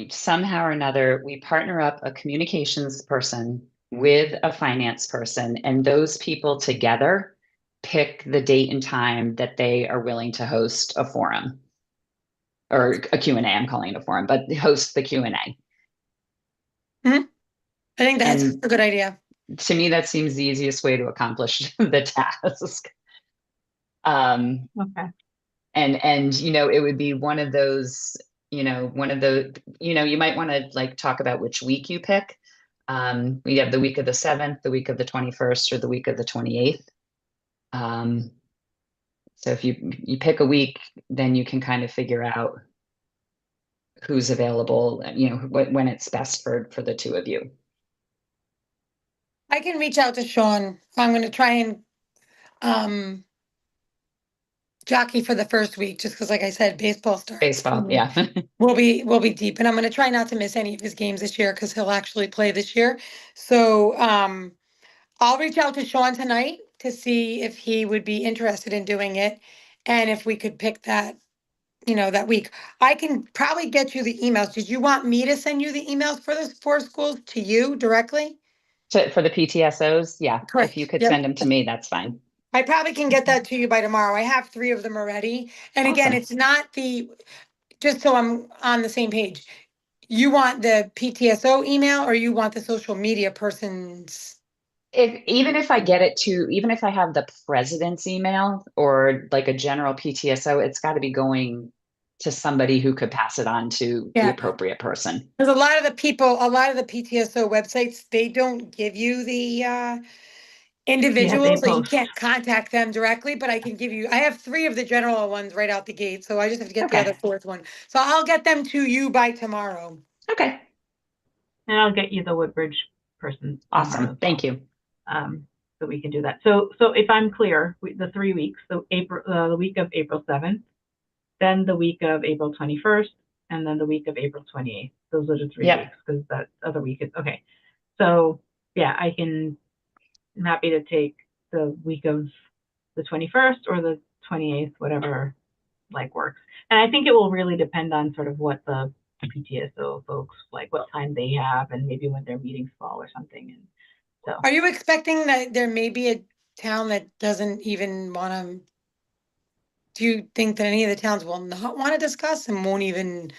somehow or another, we partner up a communications person with a finance person, and those people together pick the date and time that they are willing to host a forum or a Q&A. I'm calling it a forum, but host the Q&A. I think that's And a good idea. to me, that seems the easiest way to accomplish the task. Okay. And it would be one of those, you might want to like talk about which week you pick. We have the week of the 7th, the week of the 21st, or the week of the 28th. So if you pick a week, then you can kind of figure out who's available, when it's best for the 2 of you. I can reach out to Sean. I'm going to try and jockey for the first week, just because, like I said, baseball starts. Baseball, yeah. We'll be deep, and I'm going to try not to miss any of his games this year because he'll actually play this year. So I'll reach out to Sean tonight to see if he would be interested in doing it, and if we could pick that, that week. I can probably get you the emails. Did you want me to send you the emails for those 4 schools to you directly? For the PTSOs, yeah. Correct. If you could Yep. send them to me, that's fine. I probably can get that to you by tomorrow. I have 3 of them already. And again, Awesome. it's not just so I'm on the same page. You want the PTSO email or you want the social media person's? Even if I have the president's email or like a general PTSO, it's got to be going to somebody who could pass it on to the appropriate person. Because a lot of the PTSO websites, they don't give you the individuals, so you can't contact them directly, but I have 3 of the general ones right out the gate, so I just have to get the other 4th one. So I'll get them to you by tomorrow. Okay. And I'll get you the Woodbridge person. Awesome. Thank you. So we can do that. So if I'm clear, the 3 weeks, so the week of April 7th, then the week of April 21st, and then the week of April 28th. Those are the 3 weeks, because that other week is okay. So yeah, I'm happy to take the week of the 21st or the 28th, whatever works. And I think it will really depend on sort of what the PTSO folks, like what time they have and maybe when their meetings fall or something. And so, are you expecting that there may be a town that doesn't even want to? Do you think that any of the towns will not want to discuss and won't even?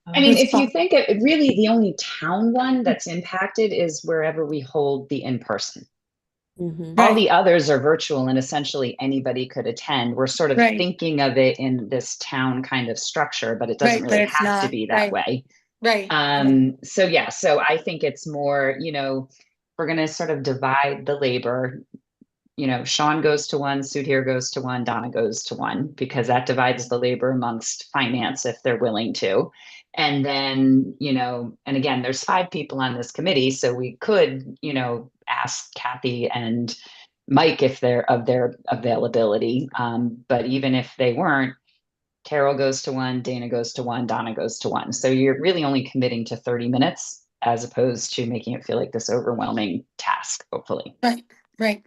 I mean, if you think really the only town one that's impacted is wherever we hold the in-person. Mhm. All Right, the others are virtual and essentially anybody could attend. We're sort of right, thinking of it in this town kind of structure, but it doesn't right, but really it's have to not, be that right, way. right, So yeah, so I think it's more, we're going to sort of divide the labor. Sean goes to one, Sudhir goes to one, Donna goes to one, because that divides the labor amongst finance if they're willing to. And then, and again, there's 5 people on this committee, so we could, ask Kathy and Mike if they're of their availability. But even if they weren't, Carol goes to one, Dana goes to one, Donna goes to one. So you're really only committing to 30 minutes as opposed to making it feel like this overwhelming task, hopefully. right, right.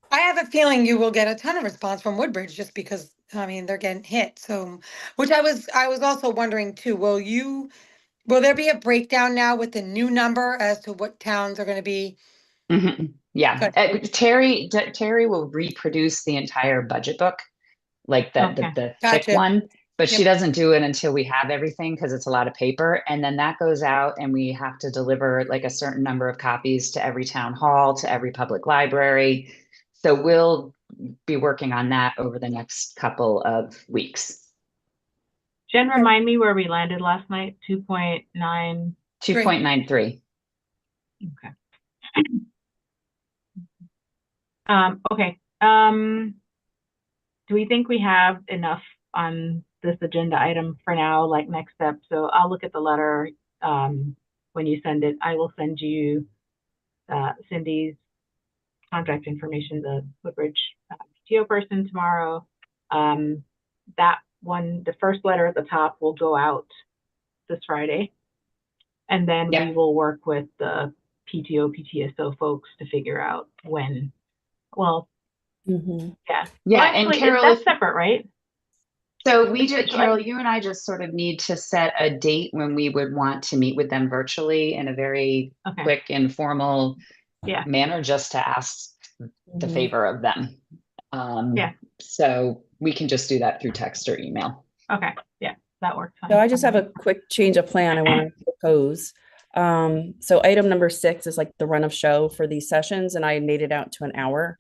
I have a feeling you will get a ton of response from Woodbridge just because, I mean, they're getting hit. So, which I was also wondering too, will there be a breakdown now with the new number as to what towns are going to be? Yeah, Good. Terry will reproduce the entire budget book, like Okay. the thick Gotcha. one, but she Yep. doesn't do it until we have everything because it's a lot of paper. And then that goes out and we have to deliver like a certain number of copies to every town hall, to every public library. So we'll be working on that over the next couple of weeks. Jen, remind me where we landed last night. 2.9. 2.93. Okay. Okay. Do we think we have enough on this agenda item for now, like next step? So I'll look at the letter when you send it. I will send you Cindy's contact information, the Woodbridge PTO person tomorrow. That one, the first letter at the top will go out this Friday. And then we will work with the PTO, PTSO folks to figure out when. Well, Mhm. yeah. Yeah, Well, and actually, Carol, that's separate, right? so Carol, you and I just sort of need to set a date when we would want to meet with them virtually in a very Okay. quick, informal Yeah. manner, just to ask the Mhm. favor of them. Yeah. So we can just do that through text or email. Okay. Yeah, that works fine. So I just have a quick change of plan I want to propose. So item number 6 is like the run of show for these sessions, and I made it out to an hour.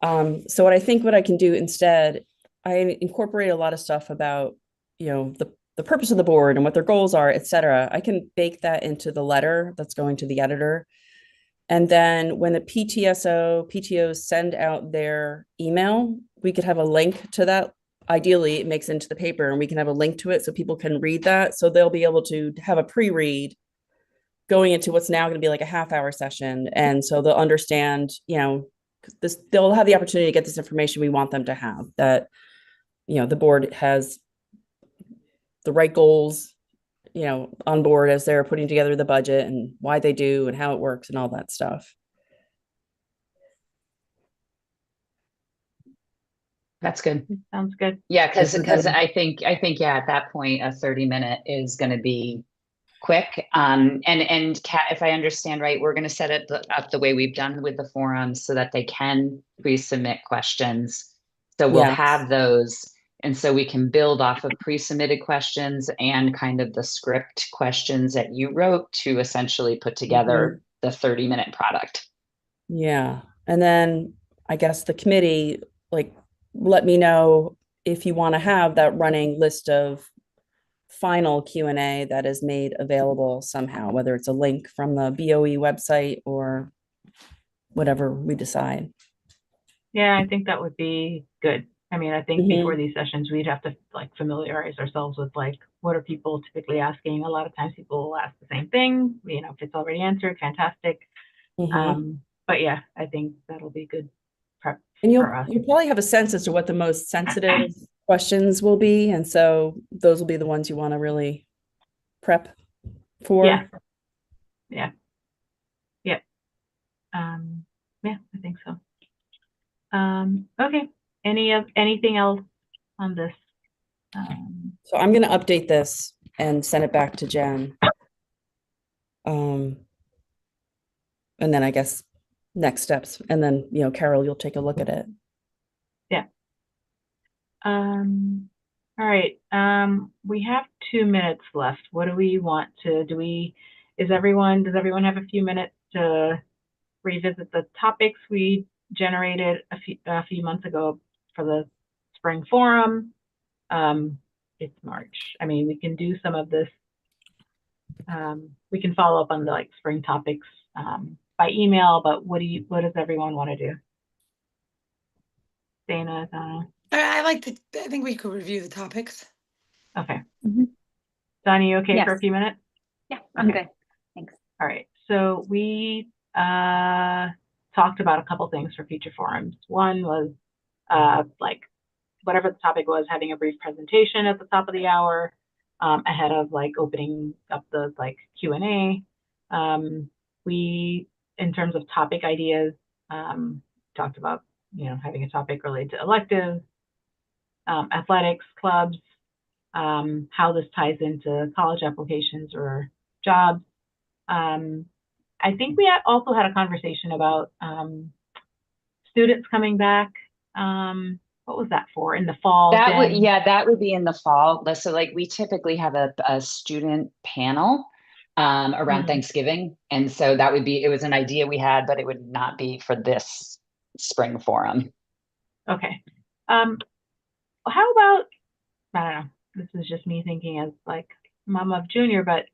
So what I can do instead, I incorporate a lot of stuff about, the purpose of the board and what their goals are, et cetera. I can bake that into the letter that's going to the editor. And then when the PTOs send out their email, we could have a link to that. Ideally, it makes it into the paper and we can have a link to it so people can read that. So they'll be able to have a pre-read going into what's now going to be like a half-hour session. And so they'll understand, they'll have the opportunity to get this information we want them to have, that, the board has the right goals, on board as they're putting together the budget and why they do and how it works and all that stuff. That's good. Sounds good. Yeah, because I think yeah, at that point, a 30-minute is going to be quick. And Kat, if I understand right, we're going to set it up the way we've done with the forums so that they can pre-submit questions. So we'll Yes. have those. And so we can build off of pre-submitted questions and kind of the script questions that you wrote to essentially put together the 30-minute product. Yeah. And then I guess the committee, like, let me know if you want to have that running list of final Q&A that is made available somehow, whether it's a link from the BOE website or whatever we decide. Yeah, I think that would be good. I mean, I think Mhm. before these sessions, we'd have to like familiarize ourselves with like, what are people typically asking? A lot of times people will ask the same thing, if it's already answered, fantastic. But yeah, I think that'll be good prep And for us. you'll probably have a sense as to what the most sensitive questions will be. And so those will be the ones you want to really prep for. Yeah. Yeah. Yeah. Yeah, I think so. Okay. Anything else on this? So I'm going to update this and send it back to Jen. And then I guess next steps. And then, Carol, you'll take a look at it. Yeah. All right. We have 2 minutes left. What do we want to, does everyone have a few minutes to revisit the topics we generated a few months ago for the spring forum. It's March. I mean, we can do some of this. We can follow up on the like spring topics by email, but what does everyone want to do? Dana, I think we could review the topics. okay. Mhm. Donnie, you okay Yes. for a few minutes? Yeah, I'm Okay. good. Thanks. All right. So we talked about a couple things for future forums. One was like whatever the topic was, having a brief presentation at the top of the hour ahead of like opening up the like Q&A. We, in terms of topic ideas, talked about, you know, having a topic related to electives, athletics, clubs, how this ties into college applications or jobs. I think we also had a conversation about students coming back. What was that for? In the fall? That would, Jen? yeah, that would be in the fall. So like we typically have a student panel around Thanksgiving. And so that would be, it was an idea we had, but it would not be for this spring forum. Okay. How about, I don't know, this is just me thinking as like mom of junior, but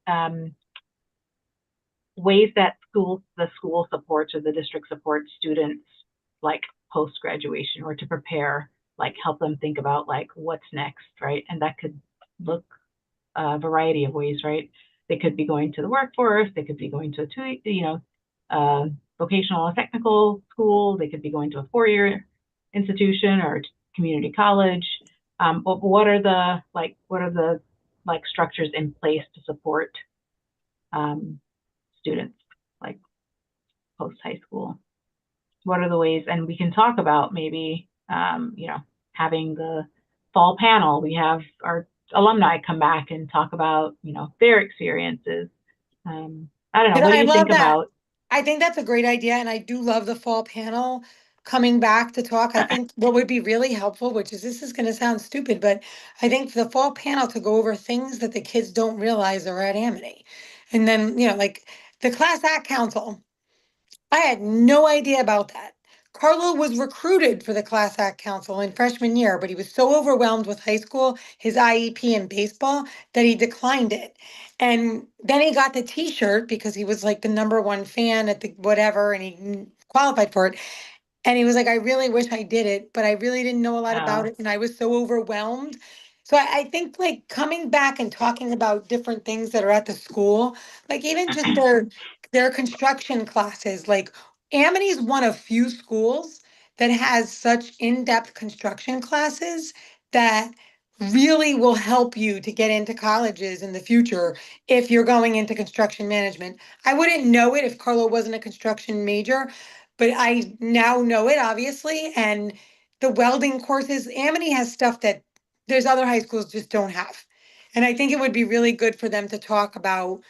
ways that the school supports or the district supports students like post-graduation or to prepare, like help them think about like what's next, right? And that could look a variety of ways, right? They could be going to the workforce, they could be going to vocational and technical school, they could be going to a four-year institution or community college. But what are the structures in place to support students like post high school? What are the ways? And we can talk about maybe having the fall panel. We have our alumni come back and talk about their experiences. I don't know. What do I you think love that. about? I think that's a great idea, and I do love the fall panel coming back to talk. I think what would be really helpful, which is this is going to sound stupid, but I think the fall panel to go over things that the kids don't realize are at Amity. And then, like the class act council, I had no idea about that. Carlo was recruited for the class act council in freshman year, but he was so overwhelmed with high school, his IEP and baseball, that he declined it. And then he got the t-shirt because he was like the number one fan at the whatever, and he qualified for it. And he was like, I really wish I did it, but I really didn't know a lot about it. And I was so overwhelmed. So I think like coming back and talking about different things that are at the school, like even just their construction classes, like Amity is one of few schools that has such in-depth construction classes that really will help you to get into colleges in the future if you're going into construction management. I wouldn't know it if Carlo wasn't a construction major, but I now know it obviously. And the welding courses, Amity has stuff that there's other high schools just don't have. And I think it would be really good for them to talk about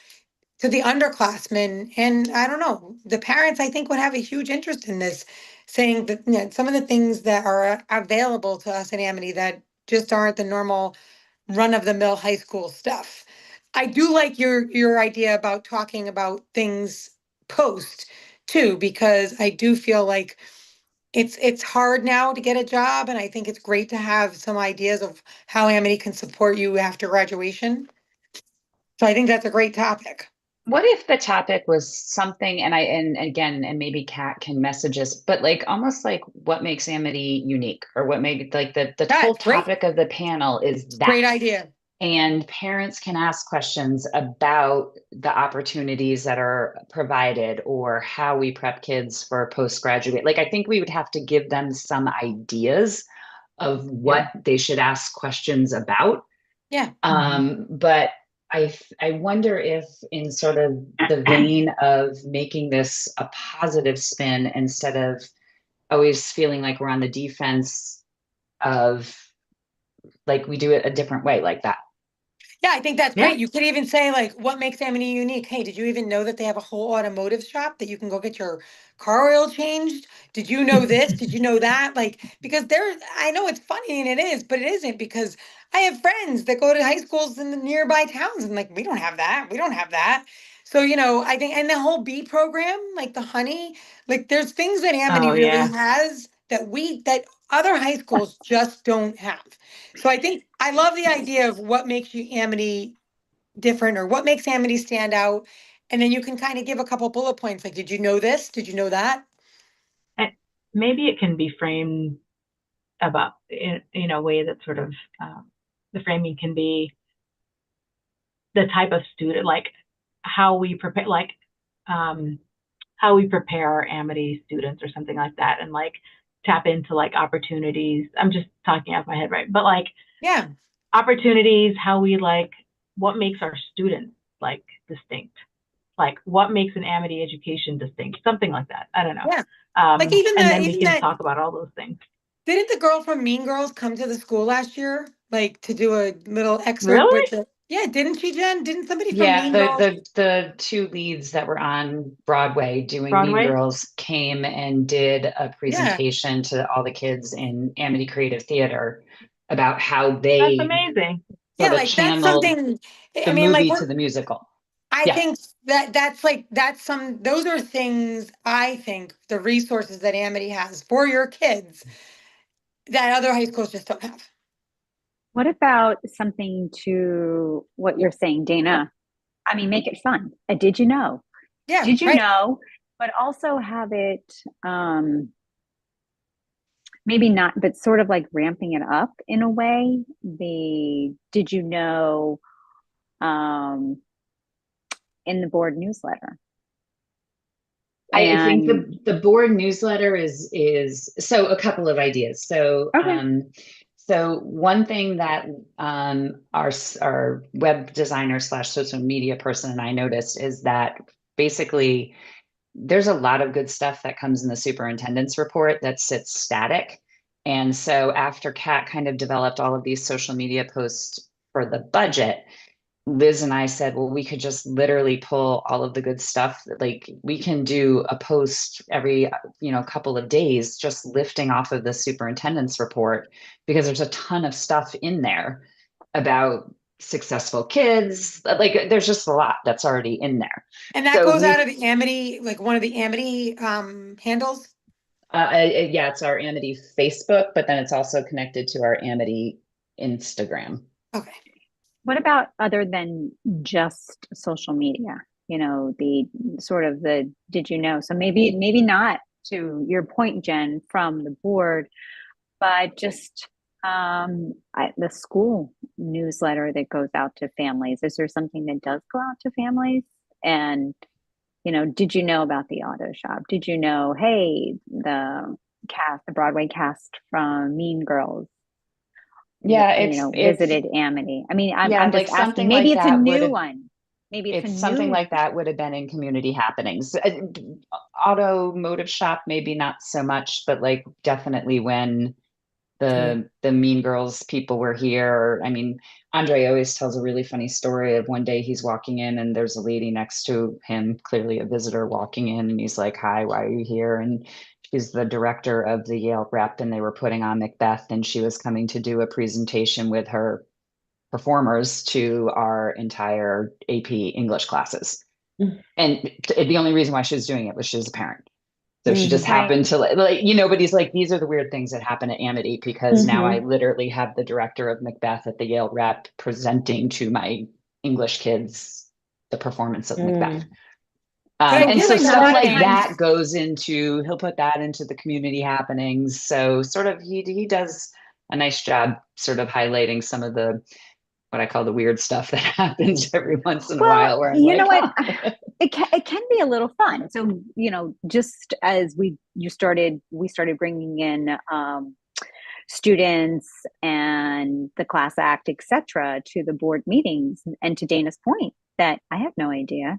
to the underclassmen. And I don't know, the parents, I think, would have a huge interest in this, saying that some of the things that are available to us in Amity that just aren't the normal run of the mill high school stuff. I do like your idea about talking about things post too, because I do feel like it's hard now to get a job, and I think it's great to have some ideas of how Amity can support you after graduation. So I think that's a great topic. What if the topic was something, and again, and maybe Kat can message us, but like almost like what makes Amity unique, or what made like the whole That's great. topic of the panel is Great that. idea. And parents can ask questions about the opportunities that are provided or how we prep kids for postgraduate. Like, I think we would have to give them some ideas of what they should ask questions about. Yeah. But I wonder if, in sort of the vein of making this a positive spin instead of always feeling like we're on the defense of, like, we do it a different way, like that. Yeah, I think that's Yeah. great. You could even say like, what makes Amity unique? Hey, did you even know that they have a whole automotive shop that you can go get your car oil changed? Did you know this? Did you know that? Like, because I know it's funny and it is, but it isn't, because I have friends that go to high schools in the nearby towns and like, we don't have that. We don't have that. So, you know, I think, and the whole bee program, like the honey, like there's things that Amity Oh, really yeah. has that other high schools just don't have. So I think I love the idea of what makes you Amity different or what makes Amity stand out. And then you can kind of give a couple bullet points like, did you know this? Did you know that? And maybe it can be framed about in a way that sort of the framing can be the type of student, like how we prepare, like how we prepare our Amity students or something like that, and like tap into like opportunities. I'm just talking off my head, right? But like Yeah. opportunities, how we like what makes our students like distinct, like what makes an Amity education distinct, something like that. I don't know. Yeah. Like And then we even can that, talk about all those things. didn't the girl from Mean Girls come to the school last year? Like to do a little excerpt Really? with the, yeah, didn't she, Jen? Didn't somebody from Yeah, Mean Girls? the two leads that were on Broadway doing Mean Broadway? Girls came and did a Yeah. presentation to all the kids in Amity Creative Theater about how That's they amazing. Yeah, sort of like that's channeled something, the I mean, like movie we're, to the musical. I Yeah. think that's some, those are things I think the resources that Amity has for your kids that other high schools just don't have. What about something to what you're saying, Dana? I mean, make it fun. Did you know? Yeah, Did you right. know? But also have it maybe not, but sort of like ramping it up in a way. The did you know um, in the board newsletter? I think And the board newsletter is so a couple of ideas. okay, So one thing that our web designer slash social media person and I noticed is that basically there's a lot of good stuff that comes in the superintendent's report that sits static. And so after Kat kind of developed all of these social media posts for the budget, Liz and I said, well, we could just literally pull all of the good stuff. Like we can do a post every, couple of days, just lifting off of the superintendent's report, because there's a ton of stuff in there about successful kids. Like there's just a lot that's already in there. And that So goes out we, of the Amity, like one of the Amity handles. yeah, it's our Amity Facebook, but then it's also connected to our Amity Instagram. Okay. what about other than just social media? You know, the sort of the did you know? So maybe not to your point, Jen, from the board, but just the school newsletter that goes out to families. Is there something that does go out to families? And did you know about the auto shop? Did you know, hey, the Broadway cast from Mean Girls, Yeah, it's visited Amity? I mean, yeah, I'm just like asking. something Maybe like it's a that would new have one. Maybe it's a it's something new. like that would have been in community happenings. Automotive shop, maybe not so much, but like definitely when the Mean Girls people were here. I mean, Andre always tells a really funny story of one day he's walking in and there's a lady next to him, clearly a visitor walking in, and he's like, "Hi, why are you here?" And she's the director of the Yale Rep, and they were putting on Macbeth, and she was coming to do a presentation with her performers to our entire AP English classes. Mm. And the only reason why she was doing it was she was a parent. So she just Mhm. Right. happened to but he's like, these are the weird things that happen at Amity, because now I literally have the director of Macbeth at the Yale Rep presenting to my English kids the performance of Macbeth. Mm. But I And feel so like a stuff lot of like times, that goes into, he'll put that into the community happenings. So sort of he does a nice job sort of highlighting some of the what I call the weird stuff that happens every once in a Well, while, where I'm you know like, what? huh. It can be a little fun. So, just as we started bringing in students and the class act, etc., to the board meetings, and to Dana's point that I have no idea,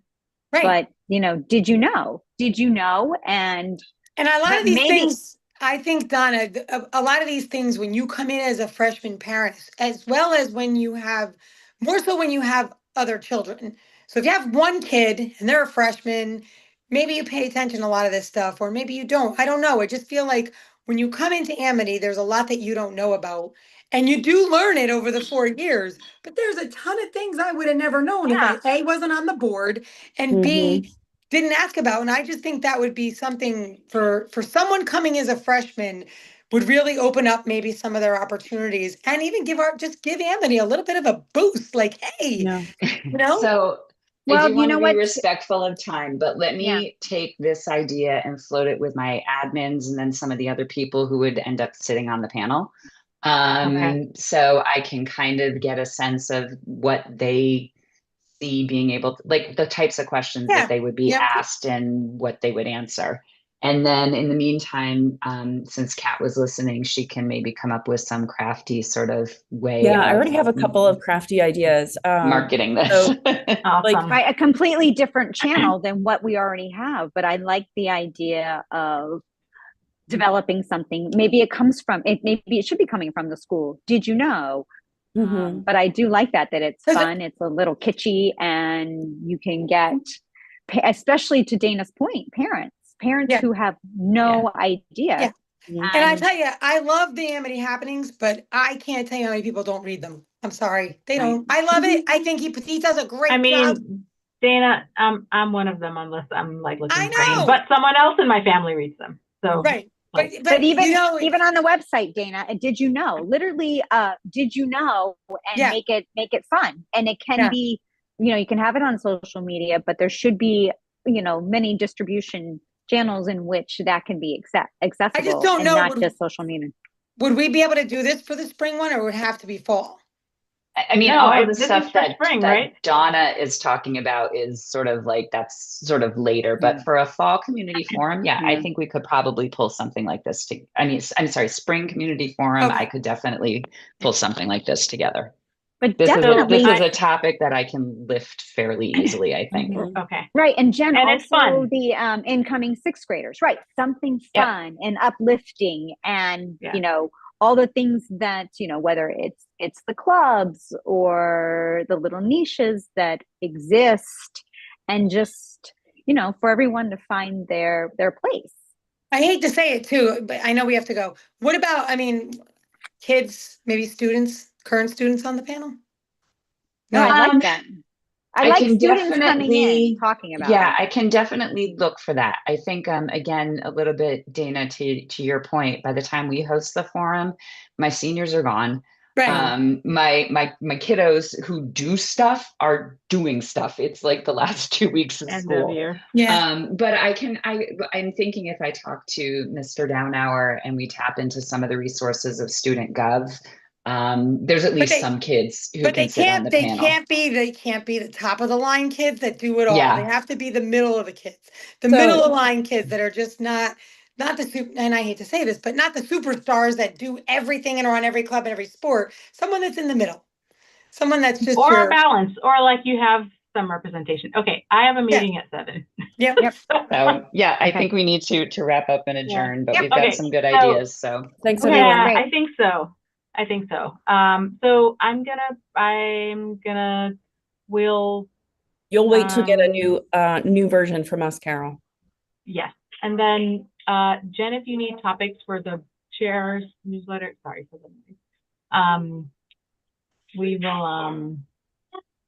right. but did you know? Did you know? And a lot But of these maybe things, I think, Donna, a lot of these things, when you come in as a freshman parent, as well as when you have, more so when you have other children. So if you have one kid and they're a freshman, maybe you pay attention to a lot of this stuff, or maybe you don't. I don't know. I just feel like when you come into Amity, there's a lot that you don't know about. And you do learn it over the 4 years, but there's a ton of things I would have never known if I A, wasn't on the board, and B, didn't ask about. And I just think that would be something for someone coming as a freshman would really open up maybe some of their opportunities and even give Amity a little bit of a boost. Like, hey, you know? So I Well, do you want know to be what? respectful of time, but let Yeah. me take this idea and float it with my admins and then some of the other people who would end up sitting on the panel. So I can kind of get a sense of what they see being able to, like the types of questions that they would be asked and what they would answer. And then in the meantime, since Kat was listening, she can maybe come up with some crafty sort of way. Yeah, I already have a couple of crafty ideas. Marketing this. So, Awesome. Right, a completely different channel than what we already have. But I like the idea of developing something. Maybe it comes from it. Maybe it should be coming from the school. Did you know? But I do like that it's fun. It's a little kitschy, and you can get, especially to Dana's point, parents who have no idea. And I tell you, I love the Amity happenings, but I can't tell you how many people don't read them. I'm sorry, they don't. I love it. I think he does a great job. Dana, I'm one of them, unless I'm like looking I green, know. but someone else in my family reads them. So But even even on the website, Dana, did you know? Literally, did you know? And make it fun. And it can be, you can have it on social media, but there should be, many distribution channels in which that can be accessible. I just don't know, not just social media. Would we be able to do this for the spring one, or would it have to be fall? I mean, no, all of the stuff that right? Donna is talking about is sort of like, that's sort of later, but for a fall community forum, I think we could probably pull something like this I'm sorry, spring community forum. I could definitely pull something like this together. But this definitely, is a topic that I can lift fairly easily, I think. Okay. Right. And Jen, and also it's fun. The incoming sixth graders, right? Something fun and uplifting, and all the things that, whether it's the clubs or the little niches that exist, and just, for everyone to find their place. I hate to say it too, but I know we have to go. What about, kids, maybe students, current students on the panel? No, I like that. I like students coming in, talking about it. I can definitely look for that. I think, again, a little bit, Dana, to your point, by the time we host the forum, my seniors are gone. Right. My kiddos who do stuff are doing stuff. It's like the last 2 weeks of school. But I'm thinking if I talk to Mr. Downhour and we tap into some of the resources of Student Gov, there's at least some kids who can sit on the panel. They can't be the top of the line kids that do it all. They have to be the middle of the kids, middle of the line kids that are just not the super, and I hate to say this, but not the superstars that do everything and are on every club and every sport. Someone that's in the middle, someone that's just or a balance, or like you have some representation. Okay, I have a meeting at 7. Yep. So I think we need to wrap up and adjourn, but we've got some good ideas. So thanks, everyone. everyone. I think so. So you'll wait to get a new version from us, Carol. Yes. And then Jen, if you need topics for the chair's newsletter, sorry for the noise. We will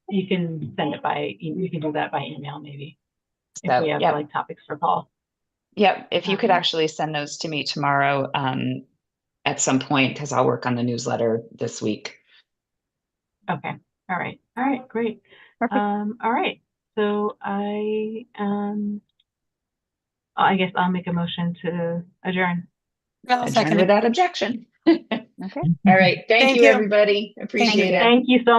you can send it you can do that by email maybe. If we have like topics for fall. Yep. If you could actually send those to me tomorrow, at some point, because I'll work on the newsletter this week. Okay. All right. Great. Perfect. All right. So I guess I'll make a motion to adjourn. Adjourn without objection. Okay. All right. Thank you, everybody. Appreciate it. Thank you so much.